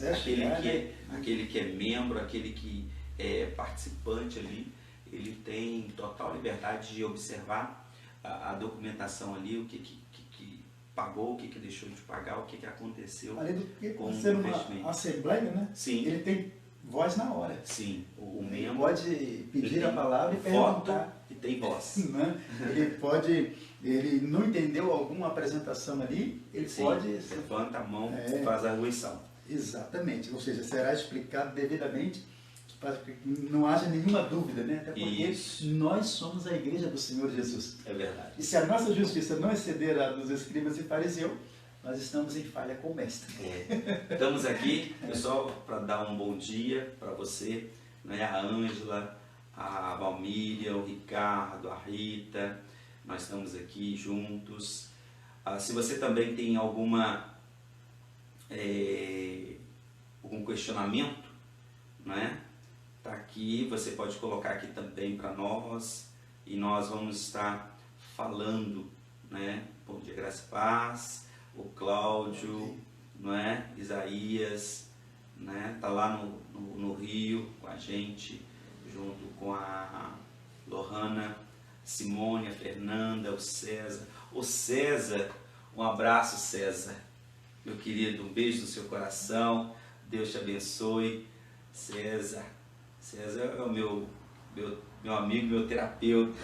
Aquele que é membro, aquele que é participante ali, ele tem total liberdade de observar a documentação ali, o que pagou, o que deixou de pagar, o que aconteceu. Além do que com ser o uma investimento. assembleia, né? Sim. Ele tem voz na hora. Sim, o Ele membro pode pedir a palavra e perguntar. e tem voz. Né? Ele não entendeu alguma apresentação ali, ele Sim, pode... levanta a mão e faz a arguição. Exatamente, ou seja, será explicado devidamente, para que não haja nenhuma dúvida, né? Até porque nós somos a igreja do Senhor Jesus. É verdade. E se a nossa justiça não exceder a dos escribas e fariseus, nós estamos em falha com o mestre. Estamos aqui, pessoal, para dar um bom dia para você, né? A Ângela, a Valmíria, o Ricardo, a Rita, nós estamos aqui juntos. Se você também tem algum questionamento, né? Tá aqui, você pode colocar aqui também para nós, e nós vamos estar falando, né? Bom dia, graça e paz. O Cláudio, não é? Isaías, né? Tá lá no Rio com a gente, junto com a Lohana, Simone, a Fernanda, o César. O César, um abraço, César, meu querido, um beijo no seu coração, Deus te abençoe. César é o meu amigo, meu terapeuta.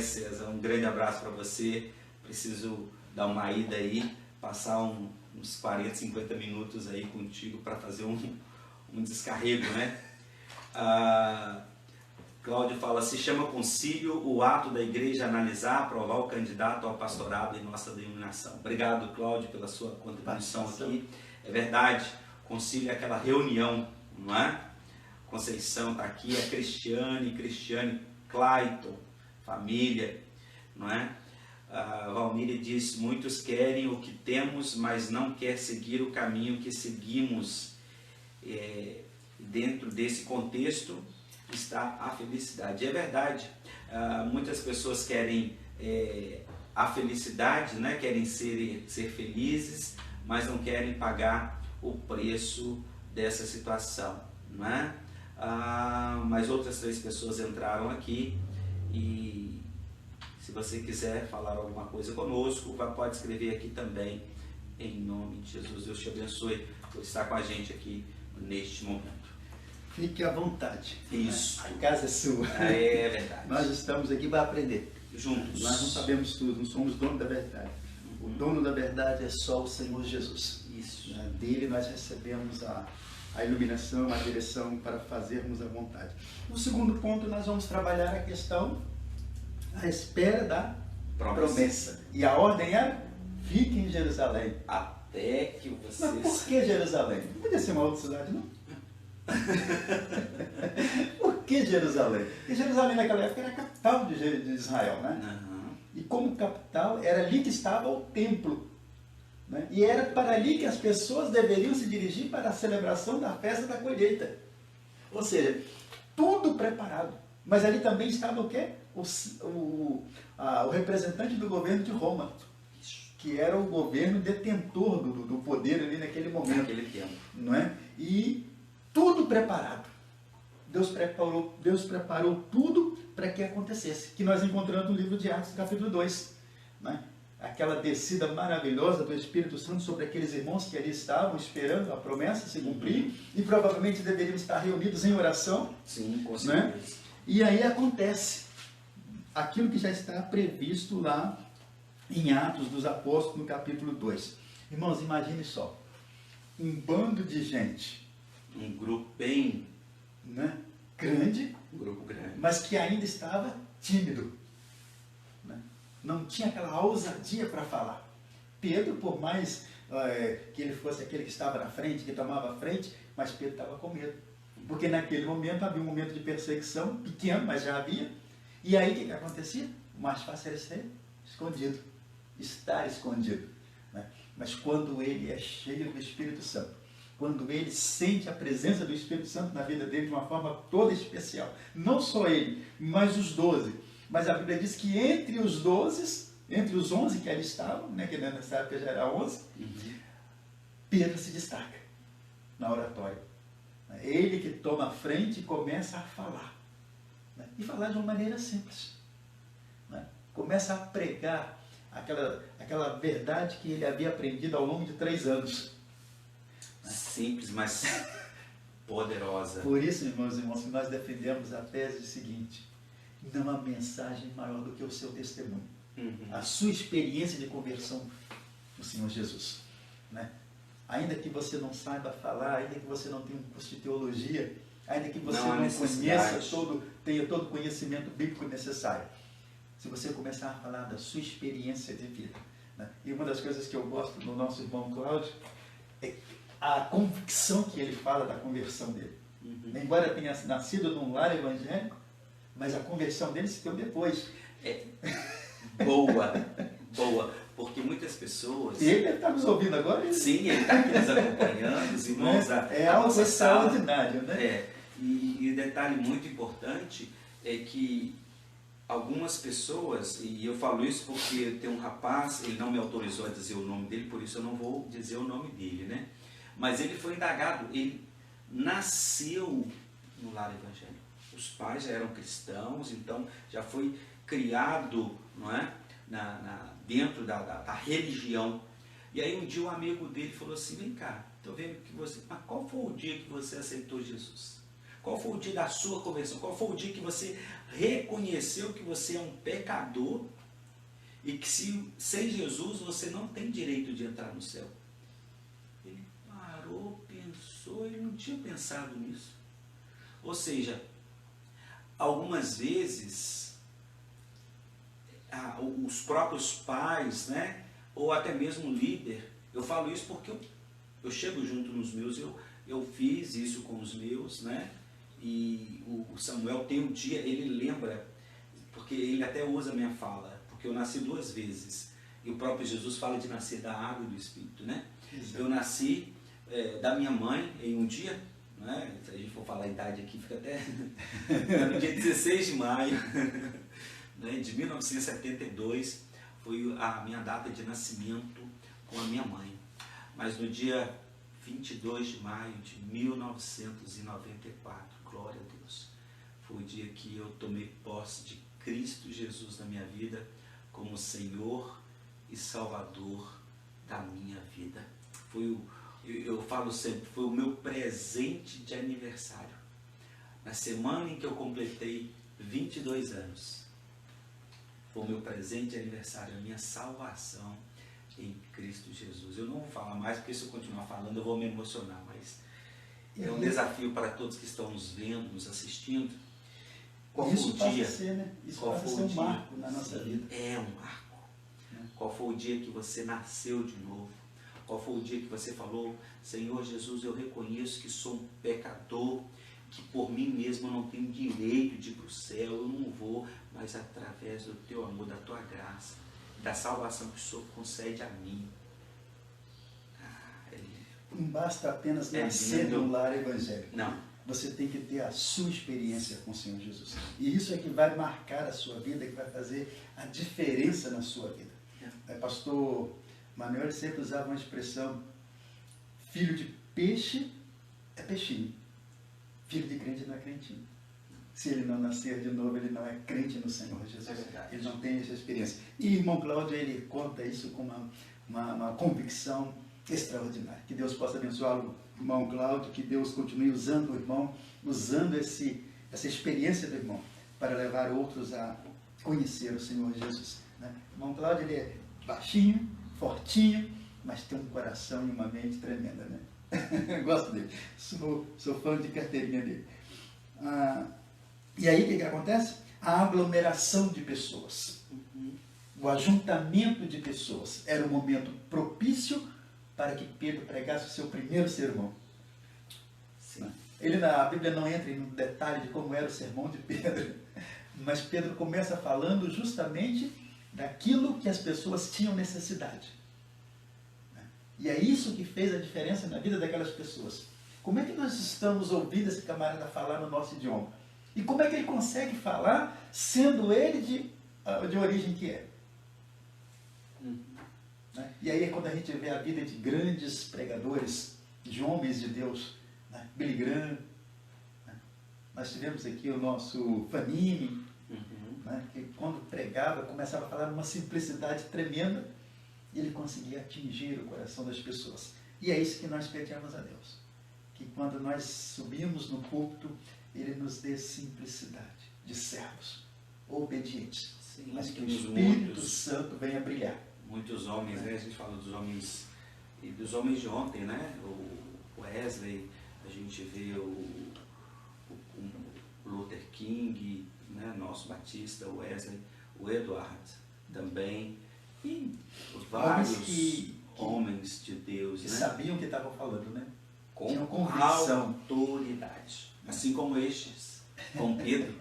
César, um grande abraço para você. Preciso dar uma ida aí, passar uns 40, 50 minutos aí contigo para fazer um descarrego, né? Cláudio fala, se chama concílio o ato da igreja analisar, aprovar o candidato ao pastorado em nossa denominação. Obrigado, Cláudio, pela sua contribuição aqui. É verdade, concílio é aquela reunião, não é? Conceição está aqui, a Cristiane, Clayton, família, não é? A Valmíria diz, muitos querem o que temos, mas não quer seguir o caminho que seguimos. Dentro desse contexto está a felicidade. É verdade, muitas pessoas querem a felicidade, né? Querem ser felizes, mas não querem pagar o preço dessa situação, não é? Mas outras 3 pessoas entraram aqui, e se você quiser falar alguma coisa conosco, pode escrever aqui também, em nome de Jesus. Deus te abençoe por estar com a gente aqui neste momento. Fique à vontade. Isso. A casa é sua. É verdade. Nós estamos aqui para aprender. Juntos. Nós não sabemos tudo, não somos dono da verdade. O dono da verdade é só o Senhor Jesus. Isso. Dele nós recebemos a iluminação, a direção para fazermos a vontade. No segundo ponto, nós vamos trabalhar a questão à espera da promessa. E a ordem é, fique em Jerusalém. Até que vocês... Mas por que Jerusalém? Não podia ser uma outra cidade, não? Por que Jerusalém? Porque Jerusalém naquela época era a capital de Israel, né? Uhum. E como capital, era ali que estava o templo. Né? E era para ali que as pessoas deveriam se dirigir para a celebração da festa da colheita. Ou seja, tudo preparado. Mas ali também estava o quê? O representante do governo de Roma, que era o governo detentor do poder ali naquele momento. Naquele tempo. Não é? E tudo preparado. Deus preparou tudo para que acontecesse. Que nós encontramos no livro de Atos, capítulo 2. Né? aquela descida maravilhosa do Espírito Santo sobre aqueles irmãos que ali estavam esperando a promessa se cumprir e provavelmente deveriam estar reunidos em oração. Sim, com né? certeza. E aí acontece aquilo que já está previsto lá em Atos dos Apóstolos, no capítulo 2. Irmãos, imagine só, um bando de gente, Um grupo bem... né, grande, Um grupo grande. mas que ainda estava tímido. Né? Não tinha aquela ousadia para falar. Pedro, por mais que ele fosse aquele que estava na frente, que tomava a frente, mas Pedro estava com medo. Porque naquele momento havia um momento de perseguição, pequeno, mas já havia. E aí o que acontecia? O mais fácil era ser escondido, estar escondido. Né? Mas quando ele é cheio do Espírito Santo, quando ele sente a presença do Espírito Santo na vida dele de uma forma toda especial, não só ele, mas os 12. Mas a Bíblia diz que entre os 12, entre os 11 que ali estavam, né, que nessa época já era 11, Pedro se destaca na oratória. É ele que toma a frente e começa a falar. Né? E falar de uma maneira simples. Né? Começa a pregar aquela verdade que ele havia aprendido ao longo de 3 anos. Simples, mas poderosa. Por isso, irmãos e irmãs, que nós defendemos a tese seguinte: não há mensagem maior do que o seu testemunho. A sua experiência de conversão no Senhor Jesus. Né? Ainda que você não saiba falar, ainda que você não tenha um curso de teologia, ainda que você não conheça tenha todo o conhecimento bíblico necessário. Se você começar a falar da sua experiência de vida. Né? E uma das coisas que eu gosto do nosso irmão Cláudio é a convicção que ele fala da conversão dele. Embora tenha nascido num lar evangélico, mas a conversão dele se deu depois. Boa, boa. Porque muitas pessoas... E ele deve estar nos ouvindo agora. Sim, ele está aqui nos acompanhando, os irmãos. É algo extraordinário, né? E detalhe muito importante é que algumas pessoas, e eu falo isso porque tem um rapaz, ele não me autorizou a dizer o nome dele, por isso eu não vou dizer o nome dele, né? Mas ele foi indagado, ele nasceu no lar evangélico. Os pais já eram cristãos, então já foi criado, não é? Dentro da religião. E aí um dia um amigo dele falou assim: vem cá, estou vendo que você... Mas qual foi o dia que você aceitou Jesus? Qual foi o dia da sua conversão? Qual foi o dia que você reconheceu que você é um pecador e que sem Jesus você não tem direito de entrar no céu? Ele parou, pensou, ele não tinha pensado nisso. Ou seja, algumas vezes os próprios pais, né, ou até mesmo o líder, eu falo isso porque eu chego junto nos meus, eu fiz isso com os meus, né, e o Samuel tem um dia, ele lembra, porque ele até usa a minha fala, porque eu nasci 2 vezes, e o próprio Jesus fala de nascer da água e do Espírito, né? Exato. Eu nasci da minha mãe em um dia, né? Se a gente for falar a idade aqui, fica até no dia 16 de maio, né, de 1972, foi a minha data de nascimento com a minha mãe. Mas no dia 22 de maio de 1994, glória a Deus, foi o dia que eu tomei posse de Cristo Jesus na minha vida como Senhor e Salvador da minha vida. Eu falo sempre, foi o meu presente de aniversário. Na semana em que eu completei 22 anos, foi o meu presente de aniversário, a minha salvação em Cristo Jesus. Eu não vou falar mais, porque se eu continuar falando eu vou me emocionar, mas é um desafio para todos que estão nos vendo, nos assistindo. Qual Isso foi o dia? Passa a ser, né? Isso passa a ser um marco na nossa vida. É um marco. Qual foi o dia que você nasceu de novo? Qual foi o dia que você falou: Senhor Jesus, eu reconheço que sou um pecador, que por mim mesmo eu não tenho direito de ir para o céu, eu não vou, mas através do teu amor, da tua graça, da salvação que o Senhor concede a mim. Não basta apenas nascer no lar evangélico. Não. Você tem que ter a sua experiência com o Senhor Jesus. E isso é que vai marcar a sua vida, que vai fazer a diferença na sua vida. Pastor Manuel sempre usava uma expressão: filho de peixe é peixinho, filho de crente não é crentinho. se ele não nascer de novo, ele não é crente no Senhor Jesus. É verdade. Ele não tem essa experiência. E irmão Cláudio, ele conta isso com uma convicção extraordinária. Que Deus possa abençoar o irmão Cláudio, que Deus continue usando o irmão, usando essa experiência do irmão para levar outros a conhecer o Senhor Jesus. Né? O irmão Cláudio, ele é baixinho, fortinho, mas tem um coração e uma mente tremenda, né? Gosto dele. Sou fã de carteirinha dele. E aí o que acontece? A aglomeração de pessoas. O ajuntamento de pessoas era o momento propício para que Pedro pregasse o seu primeiro sermão. Sim. A Bíblia não entra em detalhe de como era o sermão de Pedro, mas Pedro começa falando justamente daquilo que as pessoas tinham necessidade. E é isso que fez a diferença na vida daquelas pessoas. Como é que nós estamos ouvindo esse camarada falar no nosso idioma? E como é que ele consegue falar sendo ele de origem que é? Né? E aí é quando a gente vê a vida de grandes pregadores, de homens de Deus, né? Billy Graham, né? Nós tivemos aqui o nosso Fanini, né? Que quando pregava, começava a falar numa simplicidade tremenda, e ele conseguia atingir o coração das pessoas. E é isso que nós pedimos a Deus. Que quando nós subimos no púlpito, Ele nos dê simplicidade de servos, obedientes. Sim, mas que o Espírito Santo venha brilhar. Muitos homens, né? A gente fala dos homens, e dos homens de ontem, né? O Wesley, a gente vê o Luther King, né? Nosso Batista, o Wesley, o Edward também, e vários homens de Deus, que né? sabiam o que estavam falando, né? Com convicção, autoridade, assim como estes, com Pedro,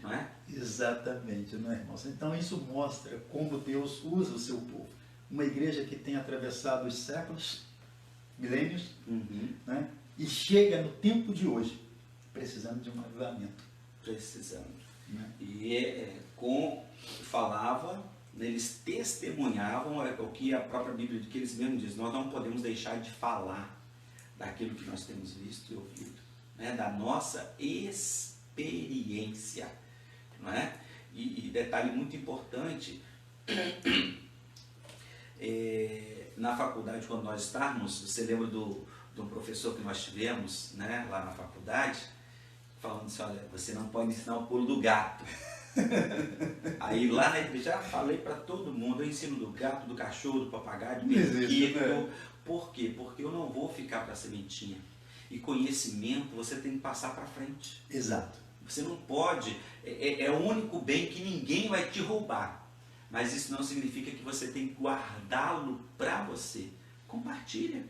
não é? Exatamente, não é, irmãos? Então isso mostra como Deus usa o seu povo. Uma igreja que tem atravessado os séculos, milênios, né? E chega no tempo de hoje, precisando de um avivamento. Precisando. Né? E falava, eles testemunhavam o que a própria Bíblia, que eles mesmos dizem, nós não podemos deixar de falar daquilo que nós temos visto e ouvido, né? Da nossa experiência, não é? E detalhe muito importante, na faculdade, quando nós estávamos, você lembra de um professor que nós tivemos, né, lá na faculdade, falando assim, olha, você não pode ensinar o pulo do gato. Aí lá na igreja já falei para todo mundo, eu ensino do gato, do cachorro, do papagaio, do periquito. Né? Por quê? Porque eu não vou ficar para a sementinha. E conhecimento você tem que passar para frente. Exato. Você não pode, é o único bem que ninguém vai te roubar. Mas isso não significa que você tem que guardá-lo para você. Compartilha.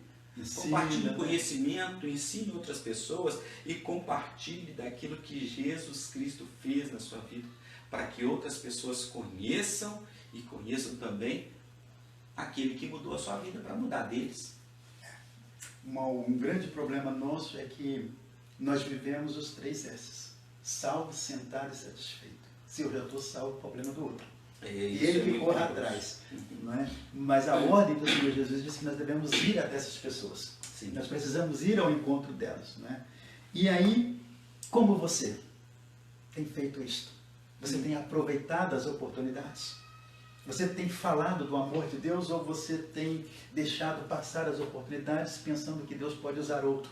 Compartilhe o conhecimento, ensine outras pessoas e compartilhe daquilo que Jesus Cristo fez na sua vida, para que outras pessoas conheçam e conheçam também aquele que mudou a sua vida para mudar deles. Um grande problema nosso é que nós vivemos os 3 S's. Salvo, sentado e satisfeito. Se eu já estou salvo, o problema do outro. E ele ficou lá atrás. Não é? Mas a ordem do Senhor Jesus disse que nós devemos ir até essas pessoas. Sim. Nós precisamos ir ao encontro delas. Não é? E aí, como você tem feito isto? Você tem aproveitado as oportunidades? Você tem falado do amor de Deus ou você tem deixado passar as oportunidades pensando que Deus pode usar outro?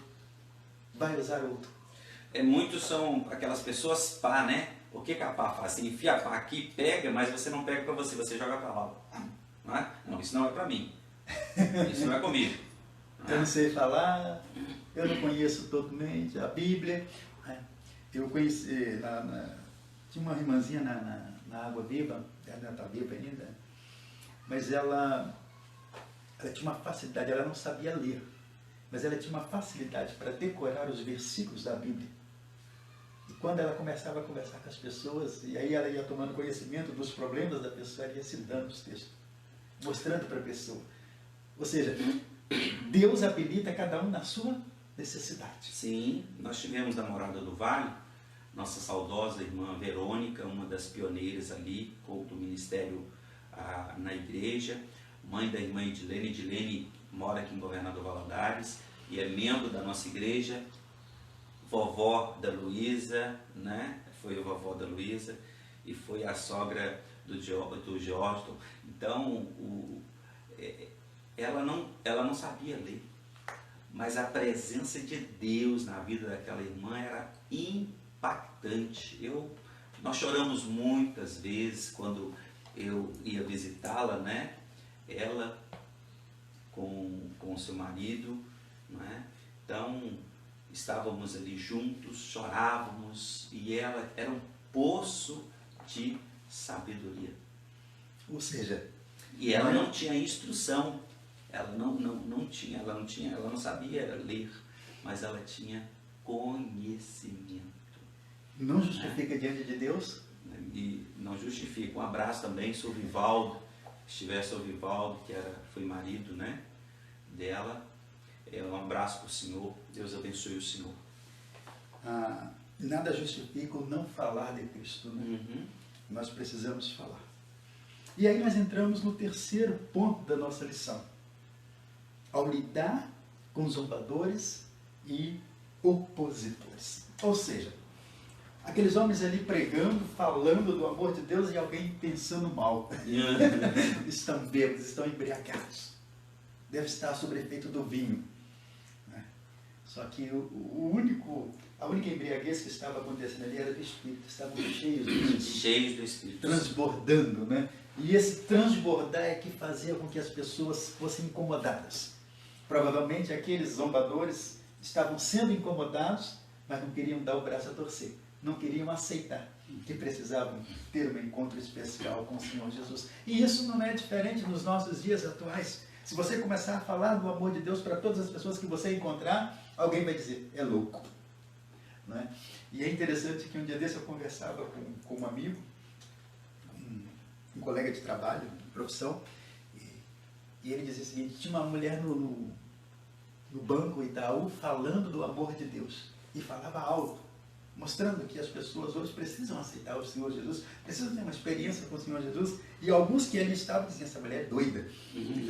Vai usar outro. Muitos são aquelas pessoas pá, né? O que a pá faz? Você enfia a pá aqui, pega, mas você não pega para você, você joga para lá. Não é? Não, isso não é para mim. Isso não é comigo. Não é? Eu não sei falar, eu não conheço totalmente a Bíblia. Eu conheci, tinha uma irmãzinha na Água Viva, ela está viva ainda, mas ela tinha uma facilidade, ela não sabia ler, mas ela tinha uma facilidade para decorar os versículos da Bíblia. E quando ela começava a conversar com as pessoas, e aí ela ia tomando conhecimento dos problemas da pessoa, ela ia citando os textos, mostrando para a pessoa. Ou seja, Deus habilita cada um na sua necessidade. Sim, nós tivemos na Morada do Vale, nossa saudosa irmã Verônica, uma das pioneiras ali do ministério na igreja, mãe da irmã Edilene. Edilene mora aqui em Governador Valadares e é membro da nossa igreja. Vovó da Luísa, né? foi a vovó da Luísa e foi a sogra do Georgton. Então, ela não sabia ler, mas a presença de Deus na vida daquela irmã era impactante. Nós choramos muitas vezes quando eu ia visitá-la, né? Ela com seu marido, né? Então estávamos ali juntos, chorávamos, e ela era um poço de sabedoria. Ou seja, e ela não tinha instrução, ela não sabia ler, mas ela tinha conhecimento. Não justifica diante de Deus? E não justifica. Um abraço também sobre o Vivaldo, estivesse o Vivaldo, que foi marido, né, dela. Um abraço para o senhor, Deus abençoe o senhor. Nada justifica o não falar de Cristo, né? Uhum. Nós precisamos falar. E aí nós entramos no terceiro ponto da nossa lição. Ao lidar com zombadores e opositores. Ou seja, aqueles homens ali pregando, falando do amor de Deus e alguém pensando mal. Estão bêbados, estão embriagados. Deve estar sob efeito do vinho. Só que a única embriaguez que estava acontecendo ali era do Espírito. Estavam cheios do Espírito. Cheios do Espírito. Transbordando, né? E esse transbordar é que fazia com que as pessoas fossem incomodadas. Provavelmente aqueles zombadores estavam sendo incomodados, mas não queriam dar o braço a torcer. Não queriam aceitar que precisavam ter um encontro especial com o Senhor Jesus. E isso não é diferente nos nossos dias atuais. Se você começar a falar do amor de Deus para todas as pessoas que você encontrar, alguém vai dizer, é louco. Né? E é interessante que um dia desse eu conversava com um amigo, um colega de trabalho, de profissão, e ele dizia o seguinte, tinha uma mulher no Banco Itaú falando do amor de Deus, e falava alto, mostrando que as pessoas hoje precisam aceitar o Senhor Jesus, precisam ter uma experiência com o Senhor Jesus, e alguns que ali estavam diziam, essa mulher é doida. Uhum.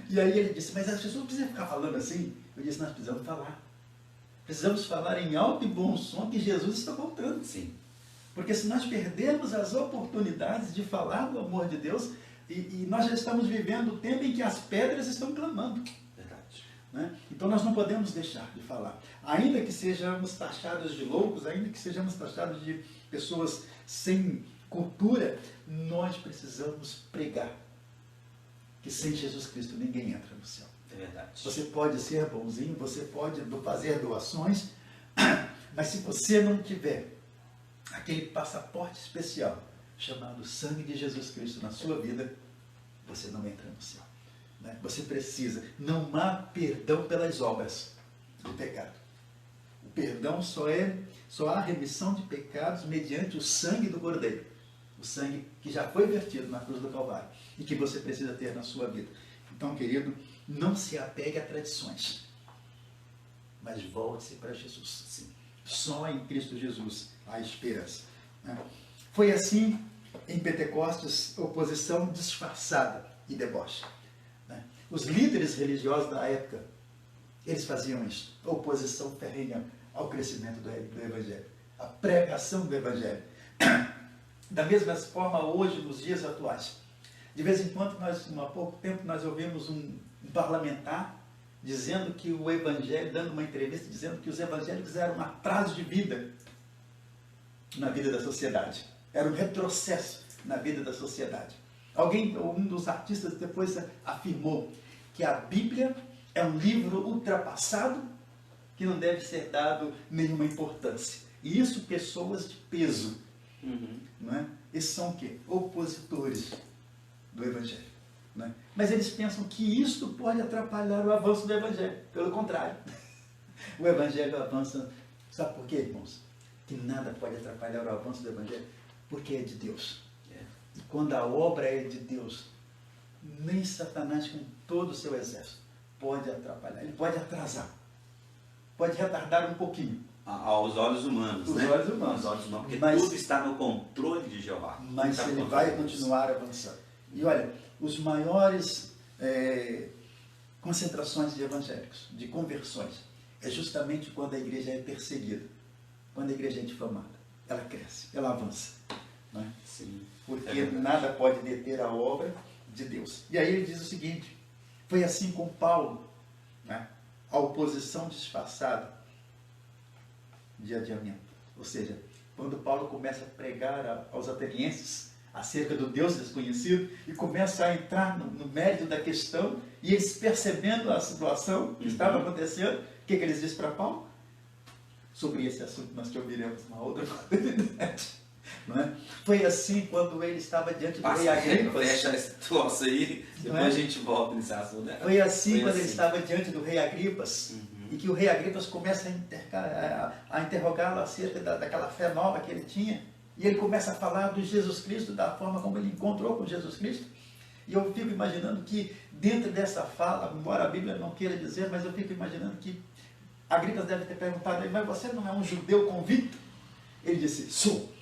E aí ele disse, mas as pessoas precisam ficar falando assim? Eu disse, nós precisamos falar. Precisamos falar em alto e bom som que Jesus está voltando. Sim. Porque se nós perdermos as oportunidades de falar do amor de Deus, e nós já estamos vivendo o tempo em que as pedras estão clamando. Verdade. Né? Então nós não podemos deixar de falar. Ainda que sejamos taxados de loucos, ainda que sejamos taxados de pessoas sem cultura, nós precisamos pregar que sem Jesus Cristo ninguém entra no céu. É verdade. Você pode ser bonzinho, você pode fazer doações, mas se você não tiver aquele passaporte especial chamado sangue de Jesus Cristo na sua vida, você não entra no céu. Né? Você precisa. Não há perdão pelas obras do pecado. O perdão só há remissão de pecados mediante o sangue do Cordeiro. O sangue que já foi vertido na cruz do Calvário e que você precisa ter na sua vida. Então, querido, não se apegue a tradições, mas volte-se para Jesus. Sim. Só em Cristo Jesus há esperança. Né? Foi assim em Pentecostes, oposição disfarçada e deboche. Né? Os líderes religiosos da época, eles faziam isso, oposição ferrenha ao crescimento do Evangelho, a pregação do Evangelho. Da mesma forma, hoje, nos dias atuais, de vez em quando, há pouco tempo, nós ouvimos um parlamentar dizendo que o Evangelho, dando uma entrevista, dizendo que os evangélicos eram um atraso de vida na vida da sociedade. Era um retrocesso na vida da sociedade. Um dos artistas depois afirmou que a Bíblia é um livro ultrapassado que não deve ser dado nenhuma importância. E isso, pessoas de peso. Uhum. Não é? Esses são o quê? Opositores do Evangelho. Não é? Mas eles pensam que isso pode atrapalhar o avanço do Evangelho. Pelo contrário. O Evangelho avança. Sabe por quê, irmãos? Que nada pode atrapalhar o avanço do Evangelho. Porque é de Deus. E quando a obra é de Deus, nem Satanás com todo o seu exército pode atrapalhar. Ele pode atrasar. Pode retardar um pouquinho. Aos olhos humanos, né? Olhos humanos. Aos olhos humanos, porque mas, tudo está no controle de Jeová. Mas ele vai continuar avançando. E olha, os maiores concentrações de evangélicos, de conversões, é justamente quando a igreja é perseguida, quando a igreja é difamada. ela cresce, ela avança. Não é? Sim. Porque nada pode deter a obra de Deus. E aí ele diz o seguinte, foi assim com Paulo, né? A oposição disfarçada de adiamento. Ou seja, quando Paulo começa a pregar aos atenienses acerca do Deus desconhecido e começa a entrar no mérito da questão, e eles percebendo a situação que estava acontecendo, o que eles dizem para Paulo? Sobre esse assunto nós te ouviremos uma outra oportunidade. Não é? Foi assim quando ele estava diante do rei Agripa. Fecha esse troço aí, depois a gente volta nesse assunto. Né? Foi assim quando ele estava diante do rei Agripas, e que o rei Agripas começa a interrogá-lo acerca daquela fé nova que ele tinha, e ele começa a falar do Jesus Cristo, da forma como ele encontrou com Jesus Cristo. E eu fico imaginando que dentro dessa fala, embora a Bíblia não queira dizer, mas eu fico imaginando que Agripas deve ter perguntado a ele, mas você não é um judeu convicto? Ele disse, sou.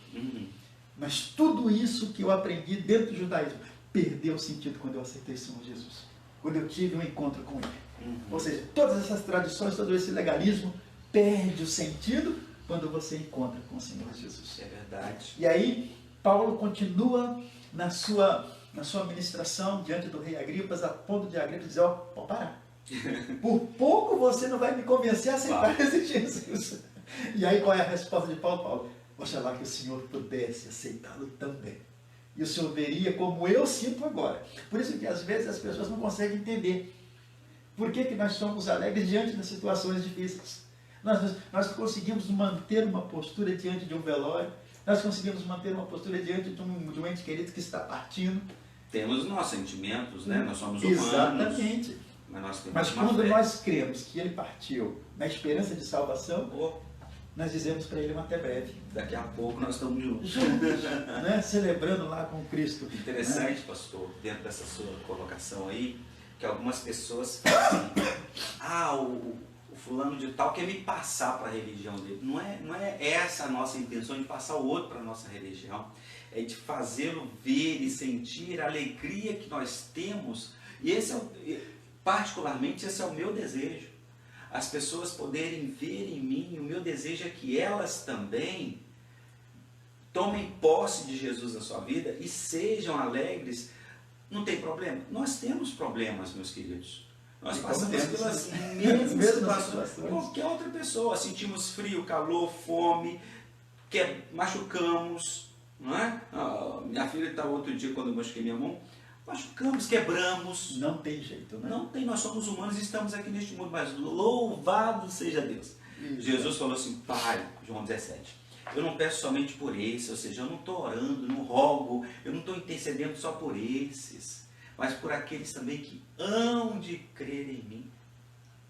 Mas tudo isso que eu aprendi dentro do judaísmo perdeu sentido quando eu aceitei o Senhor Jesus, quando eu tive um encontro com Ele. Ou seja, todas essas tradições, todo esse legalismo perde o sentido quando você encontra com o Senhor Jesus. É verdade. E aí Paulo continua na sua ministração diante do rei Agripas, a ponto de Agripas dizer, pode parar. Por pouco você não vai me convencer a aceitar esse Jesus. E aí qual é a resposta de Paulo? Paulo, oxalá que o Senhor pudesse aceitá-lo também. E o Senhor veria como eu sinto agora. Por isso que às vezes as pessoas não conseguem entender por que nós somos alegres diante das situações difíceis. Nós conseguimos manter uma postura diante de um velório, nós conseguimos manter uma postura diante de um ente querido que está partindo. Temos os nossos sentimentos, né? Nós somos humanos. Exatamente. Mas quando nós cremos que ele partiu na esperança de salvação, nós dizemos para ele um até breve. Daqui a pouco nós estamos juntos. Né? Celebrando lá com Cristo. Interessante, pastor, dentro dessa sua colocação aí, que algumas pessoas falam assim, o fulano de tal quer me passar para a religião dele. Não é essa a nossa intenção de passar o outro para a nossa religião. É de fazê-lo ver e sentir a alegria que nós temos. E particularmente, esse é o meu desejo. As pessoas poderem ver em mim, o meu desejo é que elas também tomem posse de Jesus na sua vida e sejam alegres. Não tem problema? Nós temos problemas, meus queridos. Nós passamos pelas mesmas situações que qualquer outra pessoa. Sentimos frio, calor, fome, machucamos. Não é? Minha filha estava outro dia, quando eu machuquei minha mão, machucamos, quebramos. Não tem jeito, né? Não tem, nós somos humanos e estamos aqui neste mundo, mas louvado seja Deus. Isso. Jesus falou assim, Pai, João 17, eu não peço somente por esse, ou seja, eu não estou orando, não rogo, eu não estou intercedendo só por esses, mas por aqueles também que hão de crer em mim.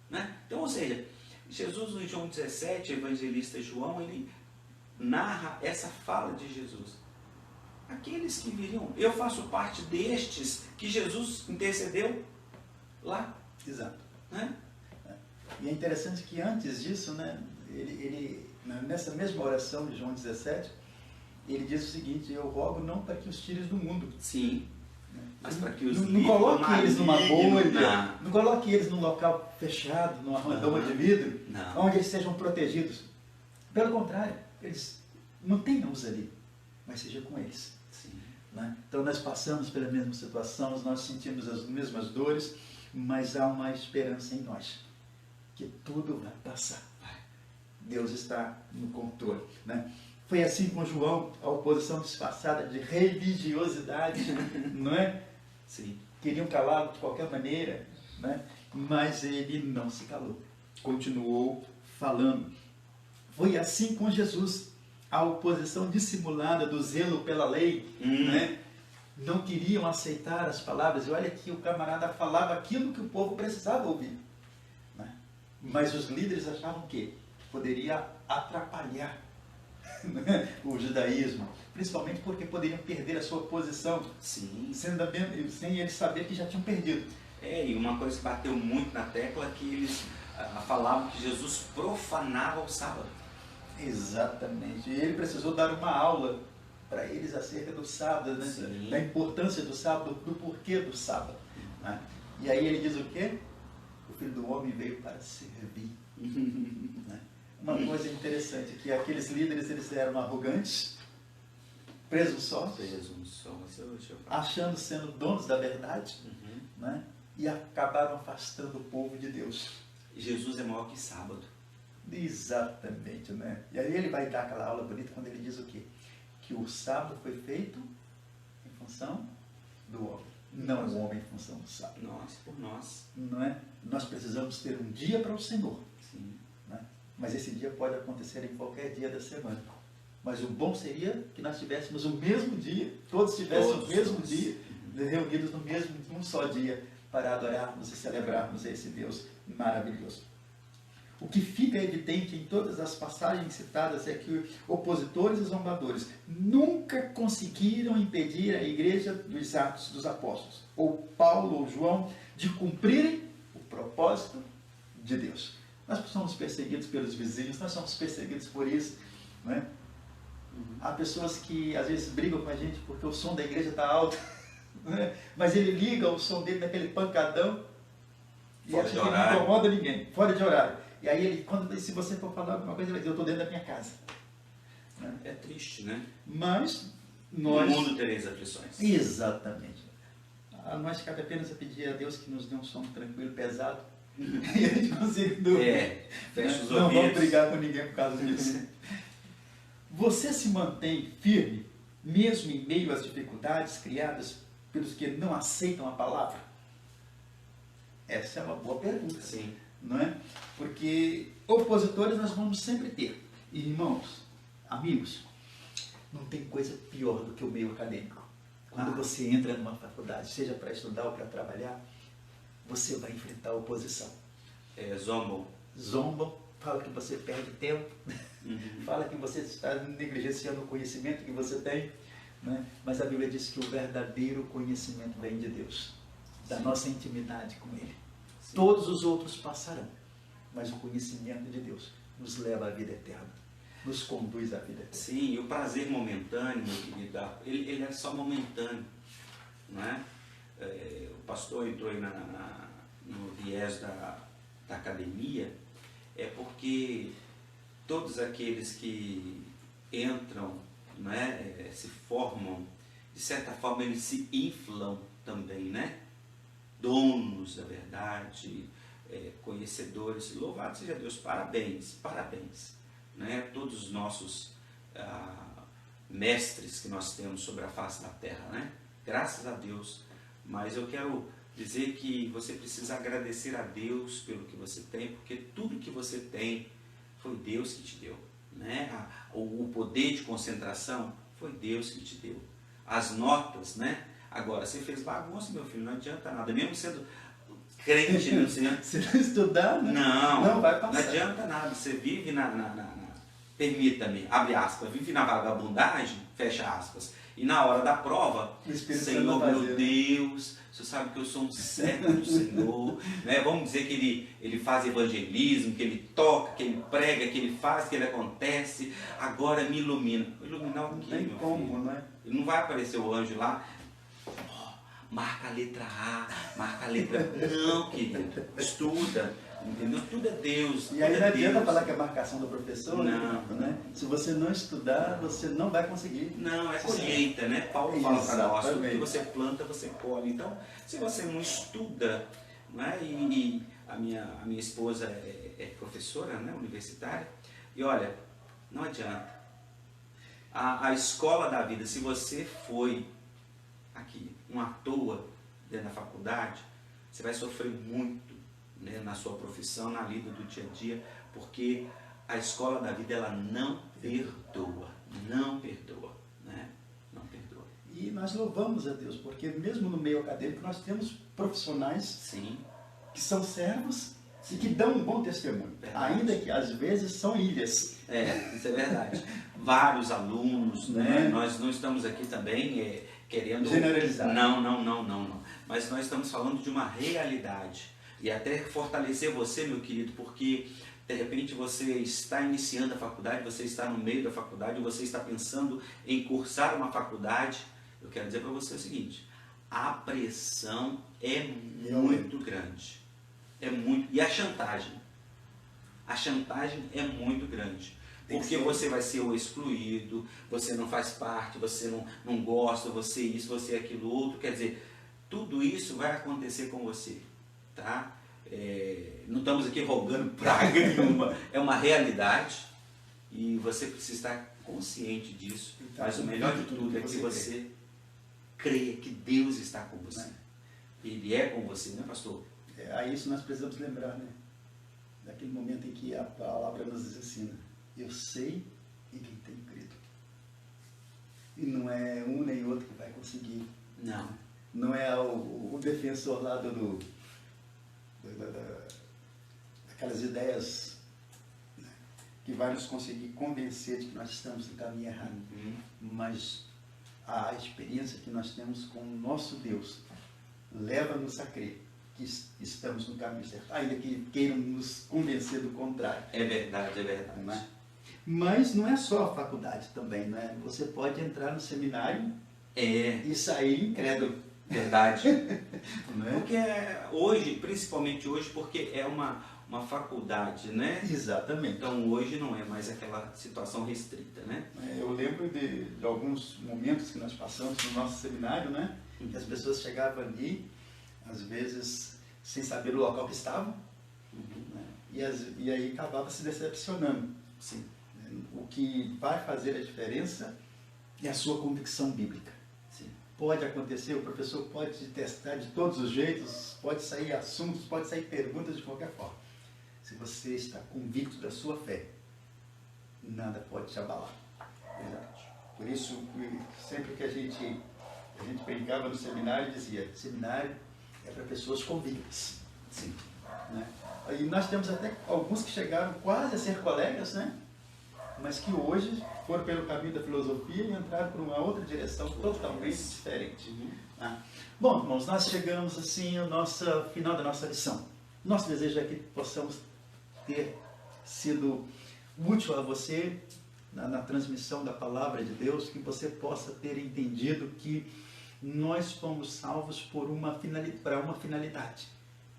Né? Então, ou seja, Jesus no João 17, o evangelista João, ele narra essa fala de Jesus. Aqueles que viriam, eu faço parte destes que Jesus intercedeu lá. Exato. Né? E é interessante que antes disso, né, ele, nessa mesma oração de João 17, ele diz o seguinte, eu rogo não para que os tires do mundo. Sim. Mas para que os não coloque eles numa bolha, não coloque eles num local fechado, numa redoma de vidro, onde eles sejam protegidos. Pelo contrário, eles mantenham-os ali, mas seja com eles. Né? Então nós passamos pela mesma situação, nós sentimos as mesmas dores, mas há uma esperança em nós, que tudo vai passar. Deus está no controle. Né? Foi assim com João, a oposição disfarçada de religiosidade, não é? Sim. Queriam calá-lo de qualquer maneira, né? Mas ele não se calou, continuou falando. Foi assim com Jesus, a oposição dissimulada do zelo pela lei, né? Não queriam aceitar as palavras, e olha que o camarada falava aquilo que o povo precisava ouvir, né? Mas os líderes achavam que poderia atrapalhar, né, o judaísmo, principalmente porque poderiam perder a sua posição. Sim. Sem eles saber que já tinham perdido. E uma coisa que bateu muito na tecla é que eles falavam que Jesus profanava o sábado. Exatamente. E ele precisou dar uma aula para eles acerca do sábado, né? Da importância do sábado, do porquê do sábado. Né? E aí ele diz o quê? O Filho do Homem veio para servir. Né? uma coisa interessante, que aqueles líderes eles eram arrogantes, presunçosos, achando sendo donos da verdade, né? E acabaram afastando o povo de Deus. Jesus é maior que sábado. Exatamente, né? E aí ele vai dar aquela aula bonita quando ele diz o quê? Que o sábado foi feito em função do homem, não o homem em função do sábado. Nós, por nós. Não é? Nós precisamos ter um dia para o Senhor. Sim. Né? Mas esse dia pode acontecer em qualquer dia da semana. Mas o bom seria que nós tivéssemos o mesmo dia, todos tivessem o mesmo dia, reunidos no mesmo, um só dia, para adorarmos e celebrarmos esse Deus maravilhoso. O que fica evidente em todas as passagens citadas é que opositores e zombadores nunca conseguiram impedir a igreja dos Atos dos Apóstolos, ou Paulo ou João, de cumprirem o propósito de Deus. Nós somos perseguidos pelos vizinhos, nós somos perseguidos por isso, não é? Há pessoas que às vezes brigam com a gente porque o som da igreja está alto, né? Mas ele liga o som dele naquele pancadão e acha que ele não incomoda ninguém, fora de horário. E aí, ele, se você for falar alguma coisa, ele vai dizer, eu estou dentro da minha casa. É triste, né? Mas nós... No mundo tereis aflições. Exatamente. A nós cabe apenas a pedir a Deus que nos dê um sono tranquilo, pesado, e a gente consiga dormir. Fecha os ouvidos. Não vamos brigar com ninguém por causa disso. Você se mantém firme, mesmo em meio às dificuldades criadas pelos que não aceitam a palavra? Essa é uma boa pergunta. Sim. Não é? Porque opositores nós vamos sempre ter. E, irmãos, amigos, não tem coisa pior do que o meio acadêmico. Quando você entra numa faculdade, seja para estudar ou para trabalhar, você vai enfrentar oposição. Zombam. Zombam, fala que você perde tempo, fala que você está negligenciando o conhecimento que você tem, né? Mas a Bíblia diz que o verdadeiro conhecimento vem de Deus, da nossa intimidade com Ele. Sim. Todos os outros passarão, mas o conhecimento de Deus nos leva à vida eterna, nos conduz à vida eterna. Sim, e o prazer momentâneo, meu querido, ele é só momentâneo, não é? O pastor entrou aí no viés da academia, é porque todos aqueles que entram, não é, se formam, de certa forma eles se inflam também, né? Donos da verdade, conhecedores, louvado seja Deus, parabéns, né? Todos os nossos mestres que nós temos sobre a face da terra, né? Graças a Deus, mas eu quero dizer que você precisa agradecer a Deus pelo que você tem, porque tudo que você tem foi Deus que te deu, né? O poder de concentração foi Deus que te deu. As notas, né? Agora, você fez bagunça, meu filho, não adianta nada, mesmo sendo crente, não sei. Se não estudar, não vai passar. Não adianta nada, você vive permita-me, abre aspas, vive na vagabundagem, fecha aspas, e na hora da prova, Senhor, meu Deus, você sabe que eu sou um servo do Senhor, né? Vamos dizer que ele faz evangelismo, que ele toca, que ele prega, que ele faz, que ele acontece, agora me ilumina. Iluminar o quê, meu filho? Né? Não vai aparecer o anjo lá, marca a letra A, marca a letra B. Não, querido, estuda, entendeu? Tudo é Deus. E aí não adianta Deus. falar que é marcação do professor, não, né? Se você não estudar, você não vai conseguir. Não, é colheita, né? Paulo fala para nós, tudo que você planta, você colhe. Então, se você não estuda, né? E a minha esposa é professora, né? Universitária, e olha, não adianta. A escola da vida, se você foi aqui, à toa dentro da faculdade, você vai sofrer muito, né, na sua profissão, na lida do dia a dia, porque a escola da vida ela não perdoa, né? Não perdoa. E nós louvamos a Deus, porque mesmo no meio acadêmico nós temos profissionais Sim. que são servos e que dão um bom testemunho, ainda que às vezes são ilhas. Isso é verdade. Vários alunos, né? Nós não estamos aqui também querendo generalizar. Não. Mas nós estamos falando de uma realidade. E até fortalecer você, meu querido, porque de repente você está iniciando a faculdade, você está no meio da faculdade, você está pensando em cursar uma faculdade. Eu quero dizer para você o seguinte: a pressão é muito grande. É muito. E a chantagem. a chantagem é muito grande. Tem que Porque ser. você vai ser o excluído, você não faz parte, você não gosta, você isso, você aquilo outro. Quer dizer, tudo isso vai acontecer com você, tá? Não estamos aqui rogando praga nenhuma, é uma realidade e você precisa estar consciente disso. Então, Mas o melhor de tudo é que você você crê que Deus está com você. Ele é com você, né, pastor? A isso nós precisamos lembrar, né? Daquele momento em que a palavra nos ensina. Eu sei em quem tenho crido. E não é um nem outro que vai conseguir. Não. Não é o defensor lá daquelas ideias, né, que vai nos conseguir convencer de que nós estamos no caminho errado. Mas a experiência que nós temos com o nosso Deus leva-nos a crer que estamos no caminho certo, ainda que queiram nos convencer do contrário. É verdade, é verdade. Não é? Mas não é só a faculdade também, né? Você pode entrar no seminário e sair incrédulo. Verdade. Não é? Porque hoje, principalmente hoje, porque é uma faculdade, né? Exatamente. Então hoje não é mais aquela situação restrita, né? Eu lembro de alguns momentos que nós passamos no nosso seminário, né? Que as pessoas chegavam ali, às vezes, sem saber o local que estavam, né? E aí acabava se decepcionando. Sim. O que vai fazer a diferença é a sua convicção bíblica. Sim. Pode acontecer, o professor pode te testar de todos os jeitos, pode sair assuntos, pode sair perguntas de qualquer forma. Se você está convicto da sua fé, nada pode te abalar. Verdade. Por isso, sempre que a gente brincava no seminário, dizia, seminário é para pessoas convictas. Sim. Né? E nós temos até alguns que chegaram quase a ser colegas, né? Mas que hoje foram pelo caminho da filosofia e entraram por uma outra direção totalmente diferente. Bom, irmãos, nós chegamos assim ao final da nossa lição. Nosso desejo é que possamos ter sido útil a você na transmissão da palavra de Deus, que você possa ter entendido que nós fomos salvos para uma finalidade,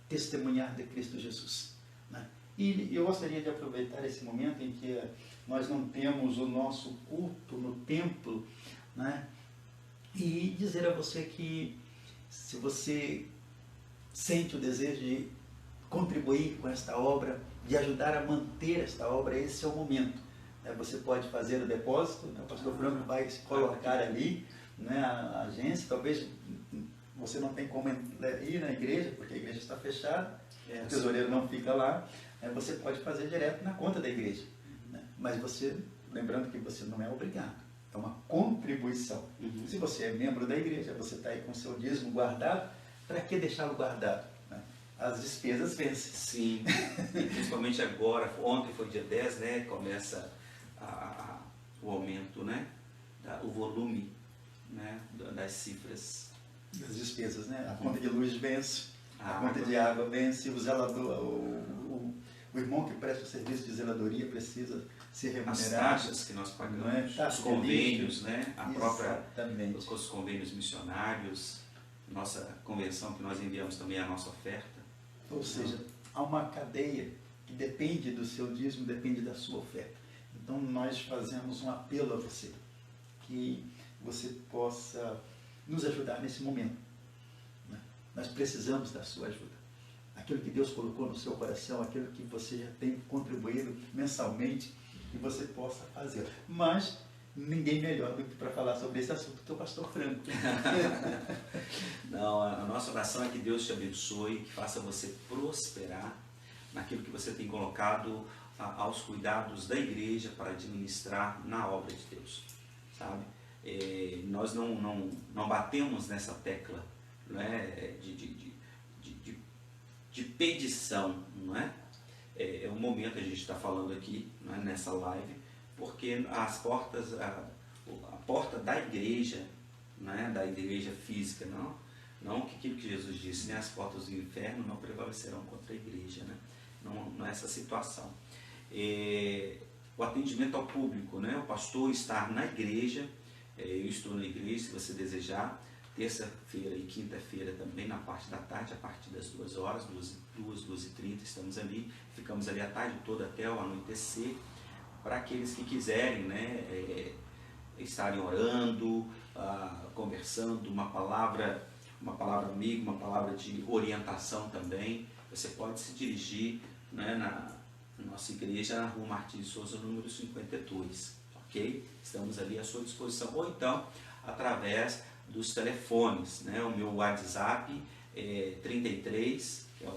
testemunhar de Cristo Jesus. Né? E eu gostaria de aproveitar esse momento em que nós não temos o nosso culto no templo, né? E dizer a você que se você sente o desejo de contribuir com esta obra, de ajudar a manter esta obra, esse é o momento. Você pode fazer o depósito, né? O pastor Franco vai se colocar ali, né? A agência, talvez você não tenha como ir na igreja, porque a igreja está fechada, o tesoureiro não fica lá, você pode fazer direto na conta da igreja. Né? Mas você, lembrando que você não é obrigado, é uma contribuição. Se você é membro da igreja, você está aí com o seu dízimo guardado, para que deixá-lo guardado? Né? As despesas vencem. Sim, e principalmente agora, ontem foi dia 10, né? Começa o aumento, né? O volume, né? Das cifras. Das despesas, né? A conta de luz vence, a conta de água vence, o zelador, o irmão que presta o serviço de zeladoria precisa ser remunerado. As taxas que nós pagamos, não é? os convênios, né? Exatamente. Os convênios missionários, nossa convenção que nós enviamos também a nossa oferta. Ou seja, há uma cadeia que depende do seu dízimo, depende da sua oferta. Então nós fazemos um apelo a você, que você possa nos ajudar nesse momento. Né? Nós precisamos da sua ajuda. Aquilo que Deus colocou no seu coração, aquilo que você já tem contribuído mensalmente, que você possa fazer. Mas ninguém melhor do que para falar sobre esse assunto que o pastor Franco. Não, a nossa oração é que Deus te abençoe, que faça você prosperar naquilo que você tem colocado aos cuidados da igreja para administrar na obra de Deus, sabe? Nós não batemos nessa tecla, não é? de pedição, não é? É o momento que a gente está falando aqui, não é? Nessa live, porque as portas, a porta da igreja, não é? Da igreja física, não que aquilo que Jesus disse, né? As portas do inferno não prevalecerão contra a igreja, né? Não é essa situação. O atendimento ao público, né? O pastor estar na igreja, eu estou na igreja, se você desejar, terça-feira e quinta-feira também na parte da tarde, a partir das 2 horas, 2h30, estamos ali, ficamos ali a tarde toda até o anoitecer, para aqueles que quiserem, né, estarem orando, conversando, uma palavra amiga, uma palavra de orientação também. Você pode se dirigir, né, na nossa igreja, na Rua Martins de Souza, número 52, ok? Estamos ali à sua disposição, ou então através dos telefones, né? O meu WhatsApp é 33, que é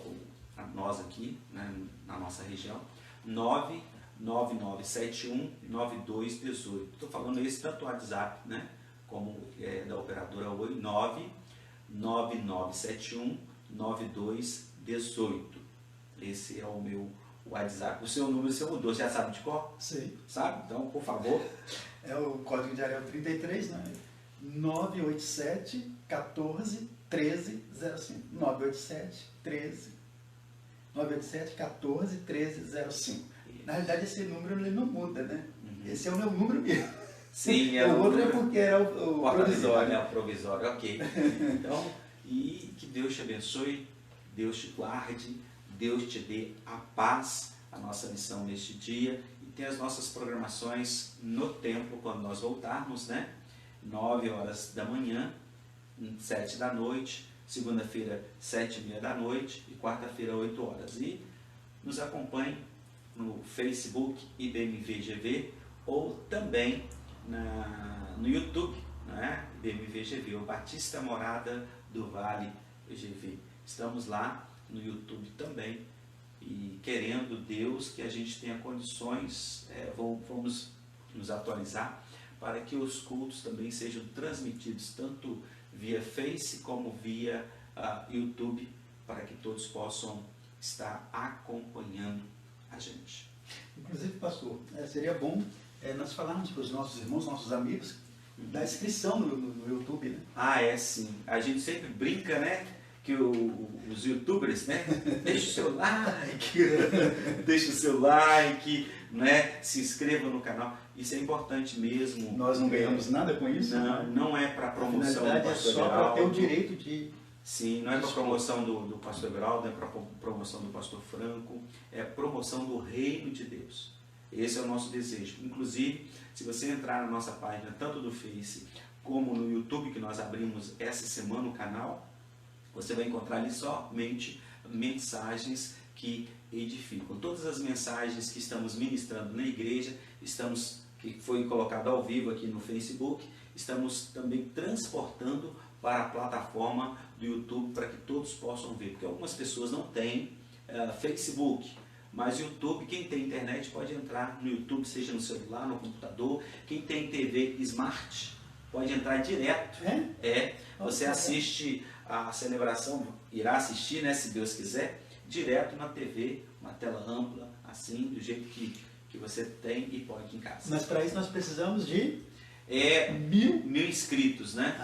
nós aqui, né, na nossa região, 999719218. Estou falando esse tanto WhatsApp, né, como da operadora Oi, 999719218. Esse é o meu WhatsApp. O seu número você mudou, você já sabe de qual? Sei. Sabe? Então, por favor. É o código de área é o 33, né? 987 14 13 05. 987 14 13 05. Na realidade, esse número ele não muda, né? Uhum. Esse é o meu número mesmo. Sim, o outro é porque é o provisório. É o provisório, ok. Então, e que Deus te abençoe, Deus te guarde, Deus te dê a paz, a nossa missão neste dia, e tem as nossas programações no templo, quando nós voltarmos, né? 9 horas da manhã, 7 da noite, segunda-feira, 7h30 da noite e quarta-feira, 8 horas. E nos acompanhe no Facebook IBMVGV ou também no YouTube, né? IBMVGV, o Batista Morada do Vale GV. Estamos lá no YouTube também e querendo Deus que a gente tenha condições, vamos nos atualizar para que os cultos também sejam transmitidos tanto via Face como via YouTube, para que todos possam estar acompanhando a gente. Inclusive, pastor, seria bom nós falarmos para os nossos irmãos, nossos amigos, da inscrição no YouTube, né? É sim. A gente sempre brinca, né? Que os youtubers, né? Deixa o seu like, deixa o seu like, né? Se inscreva no canal. Isso é importante mesmo. Nós não ganhamos nada com isso? Não é para promoção do pastor é só para ter o direito de... Sim, não é para promoção do pastor Everaldo, não é para promoção do pastor Franco, é promoção do reino de Deus. Esse é o nosso desejo. Inclusive, se você entrar na nossa página, tanto do Face como no YouTube, que nós abrimos essa semana o canal, você vai encontrar ali somente mensagens que edificam. Todas as mensagens que estamos ministrando na igreja, que foi colocado ao vivo aqui no Facebook, estamos também transportando para a plataforma do YouTube para que todos possam ver, porque algumas pessoas não têm Facebook, mas YouTube, quem tem internet pode entrar no YouTube, seja no celular, no computador. Quem tem TV Smart pode entrar direto. Você assiste a celebração, irá assistir, né, se Deus quiser, direto na TV, uma tela ampla, assim, do jeito que você tem e pode em casa. Mas para isso nós precisamos de 1.000 inscritos, né?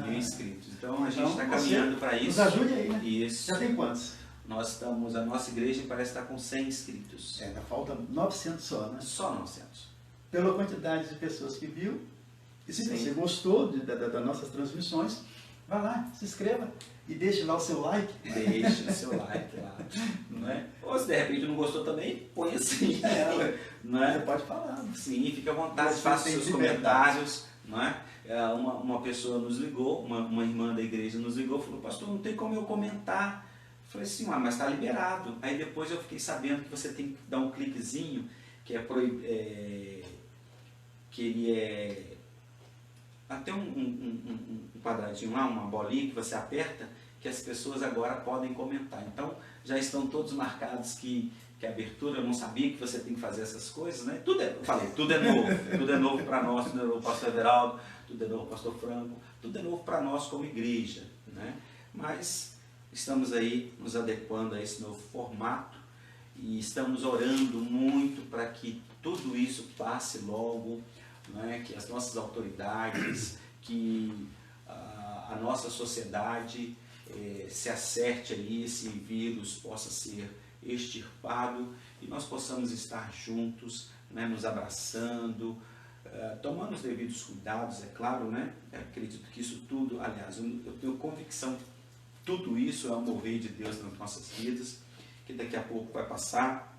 1.000 inscritos. Então a gente está caminhando para isso. Nos ajude aí, né? Isso. Já tem quantos? A nossa igreja parece estar com 100 inscritos. Ainda falta 900 só, né? Só 900. Pela quantidade de pessoas que viu, e se você gostou das nossas transmissões, vá lá, se inscreva e deixe lá o seu like. Deixe o seu like lá. Não é? Ou se de repente não gostou também, põe assim. Não é? Você pode falar. Sim, fica à vontade, faça seus comentários. Não é? Uma pessoa nos ligou, uma irmã da igreja nos ligou, falou: pastor, não tem como eu comentar. Eu falei assim: mas está liberado. Aí depois eu fiquei sabendo que você tem que dar um cliquezinho, que que ele é até um quadradinho lá, uma bolinha que você aperta, que as pessoas agora podem comentar. Então já estão todos marcados que a abertura, eu não sabia que você tem que fazer essas coisas, né? Tudo é novo para nós, tudo é novo para o pastor Everaldo, tudo é novo para o pastor Franco, tudo é novo para nós como igreja, né? Mas estamos aí nos adequando a esse novo formato e estamos orando muito para que tudo isso passe logo, né? Que as nossas autoridades, que a nossa sociedade se acerte aí, esse vírus possa ser extirpado e nós possamos estar juntos, né? Nos abraçando, tomando os devidos cuidados, é claro, né? Eu acredito que isso tudo, aliás, eu tenho convicção que tudo isso é um mover de Deus nas nossas vidas, que daqui a pouco vai passar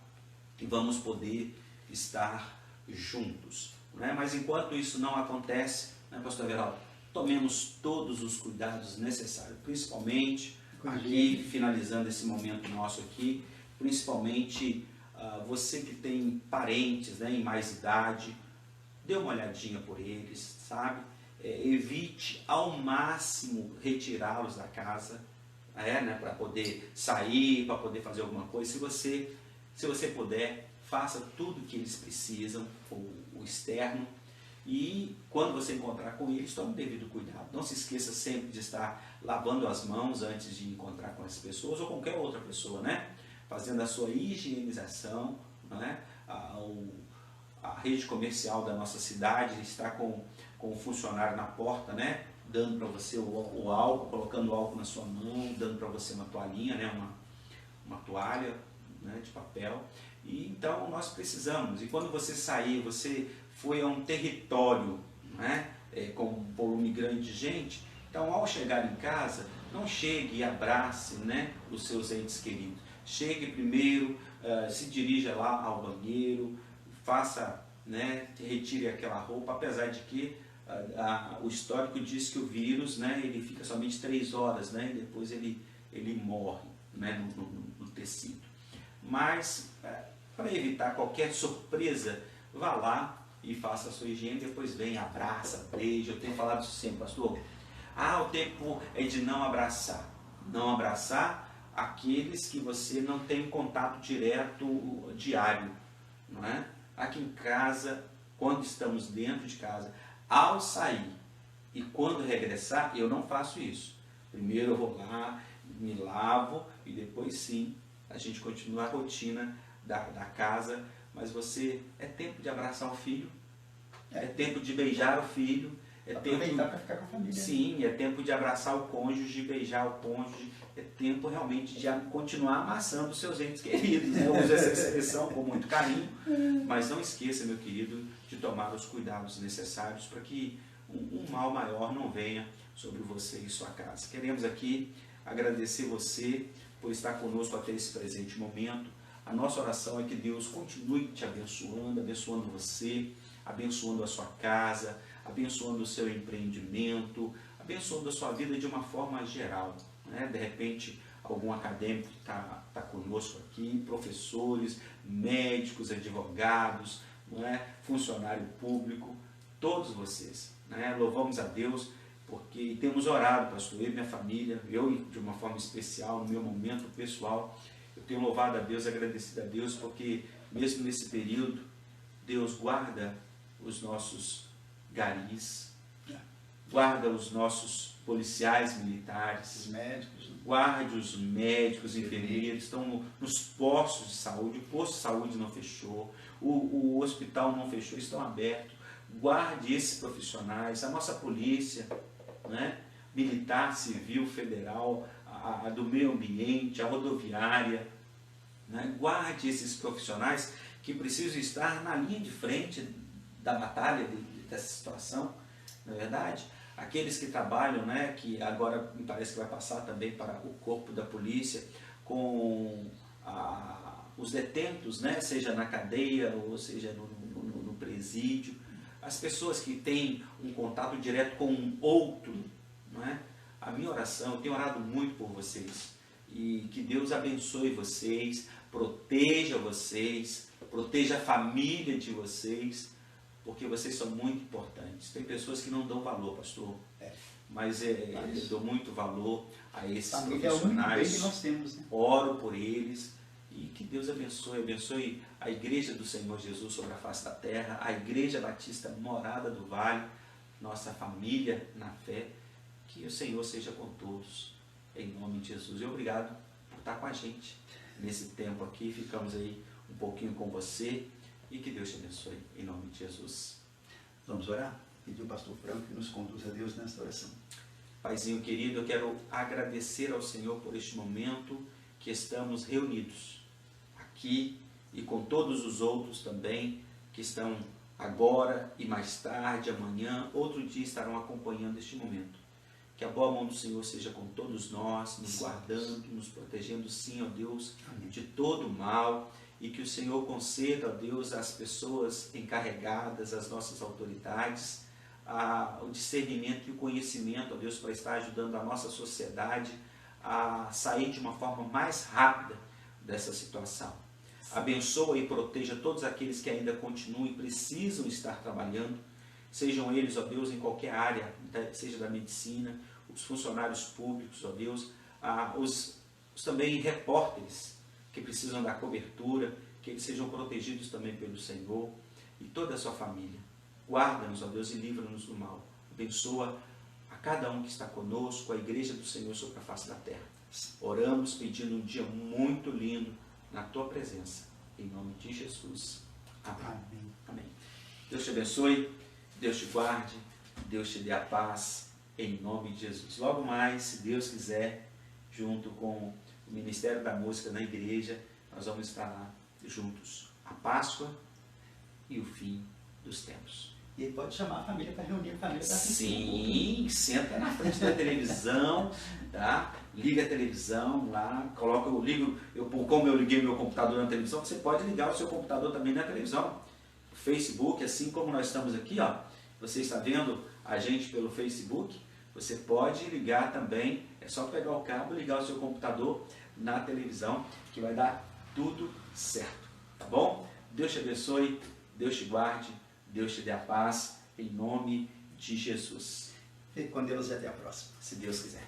e vamos poder estar juntos, né? Mas enquanto isso não acontece, né, Pastor Everaldo, tomemos todos os cuidados necessários, principalmente aqui, finalizando esse momento nosso aqui, principalmente você que tem parentes, né, em mais idade, dê uma olhadinha por eles, sabe? Evite ao máximo retirá-los da casa, né, para poder sair, para poder fazer alguma coisa. Se você puder, faça tudo o que eles precisam, o externo, e quando você encontrar com eles, tome devido cuidado. Não se esqueça sempre de estar lavando as mãos antes de encontrar com as pessoas ou qualquer outra pessoa, né? Fazendo a sua higienização, né? A rede comercial da nossa cidade está com o funcionário na porta, né? Dando para você o álcool, colocando o álcool na sua mão, dando para você uma toalhinha, né? Uma toalha, né? De papel. E então nós precisamos, e quando você sair, você foi a um território, né? Com um volume grande de gente, então ao chegar em casa, não chegue e abrace, né, os seus entes queridos. Chegue primeiro, se dirija lá ao banheiro, faça, né, retire aquela roupa, apesar de que o histórico diz que o vírus, né, ele fica somente 3 horas, né, e depois ele morre, né, no tecido. Mas, para evitar qualquer surpresa, vá lá e faça a sua higiene, depois vem, abraça, beija. Eu tenho falado isso sempre, pastor. O tempo é de não abraçar. Não abraçar aqueles que você não tem contato direto, diário, não é? Aqui em casa, quando estamos dentro de casa, ao sair e quando regressar, eu não faço isso. Primeiro eu vou lá, me lavo e depois sim, a gente continua a rotina da casa, mas é tempo de abraçar o filho, é tempo de beijar o filho, aproveitar para ficar com a família. Sim, é tempo de abraçar o cônjuge, beijar o cônjuge, é tempo realmente de continuar amassando os seus entes queridos. Eu uso essa expressão com muito carinho, mas não esqueça, meu querido, de tomar os cuidados necessários para que um mal maior não venha sobre você e sua casa. Queremos aqui agradecer você por estar conosco até esse presente momento. A nossa oração é que Deus continue te abençoando, abençoando você, abençoando a sua casa, abençoando o seu empreendimento, abençoando a sua vida de uma forma geral, né? De repente, algum acadêmico que está conosco aqui, professores, médicos, advogados, não é? Funcionário público, todos vocês, né? Louvamos a Deus porque temos orado, pastor, eu e minha família, eu de uma forma especial, no meu momento pessoal, eu tenho louvado a Deus, agradecido a Deus, porque mesmo nesse período, Deus guarda os nossos garis, guarda os nossos policiais militares, os médicos, guarde os médicos, enfermeiros, estão nos postos de saúde, o posto de saúde não fechou, o hospital não fechou, estão abertos. Guarde esses profissionais, a nossa polícia, né? Militar, civil, federal, a do meio ambiente, a rodoviária, né? Guarde esses profissionais que precisam estar na linha de frente da batalha dessa situação, não é verdade? Aqueles que trabalham, né, que agora me parece que vai passar também para o corpo da polícia, com os detentos, né, seja na cadeia ou seja no presídio, as pessoas que têm um contato direto com um outro, não é? A minha oração, eu tenho orado muito por vocês, e que Deus abençoe vocês, proteja a família de vocês, porque vocês são muito importantes. Tem pessoas que não dão valor, pastor, mas eu dou muito valor a esses profissionais. É que nós temos, né? Oro por eles e que Deus abençoe a Igreja do Senhor Jesus sobre a face da terra, a Igreja Batista Morada do Vale, nossa família na fé, que o Senhor seja com todos, em nome de Jesus. E obrigado por estar com a gente nesse tempo aqui, ficamos aí um pouquinho com você, e que Deus te abençoe, em nome de Jesus. Vamos orar? Pedir o pastor Franco que nos conduza a Deus nesta oração. Paizinho querido, eu quero agradecer ao Senhor por este momento que estamos reunidos aqui e com todos os outros também que estão agora e mais tarde, amanhã, outro dia estarão acompanhando este momento. Que a boa mão do Senhor seja com todos nós, nos guardando, nos protegendo, sim, ó Deus, de todo o mal, e que o Senhor conceda, ó Deus, às pessoas encarregadas, às nossas autoridades, o discernimento e o conhecimento, ó Deus, para estar ajudando a nossa sociedade a sair de uma forma mais rápida dessa situação. Abençoa e proteja todos aqueles que ainda continuam e precisam estar trabalhando, sejam eles, ó Deus, em qualquer área, seja da medicina, os funcionários públicos, ó Deus, os também repórteres que precisam da cobertura, que eles sejam protegidos também pelo Senhor e toda a sua família. Guarda-nos, ó Deus, e livra-nos do mal. Abençoa a cada um que está conosco, a igreja do Senhor sobre a face da terra. Oramos pedindo um dia muito lindo na tua presença, em nome de Jesus. Amém. Amém. Amém. Deus te abençoe, Deus te guarde, Deus te dê a paz, em nome de Jesus. Logo mais, se Deus quiser, junto com o Ministério da Música na igreja, nós vamos estar lá juntos. A Páscoa e o fim dos tempos. E aí pode chamar a família para reunir a família para assistir. Sim, senta na frente da televisão, tá? Liga a televisão lá, coloca, como eu liguei meu computador na televisão, você pode ligar o seu computador também na televisão. O Facebook, assim como nós estamos aqui, ó, você está vendo a gente pelo Facebook, você pode ligar também, é só pegar o cabo, ligar o seu computador na televisão, que vai dar tudo certo, tá bom? Deus te abençoe, Deus te guarde, Deus te dê a paz, em nome de Jesus. Fique com Deus e até a próxima. Se Deus quiser.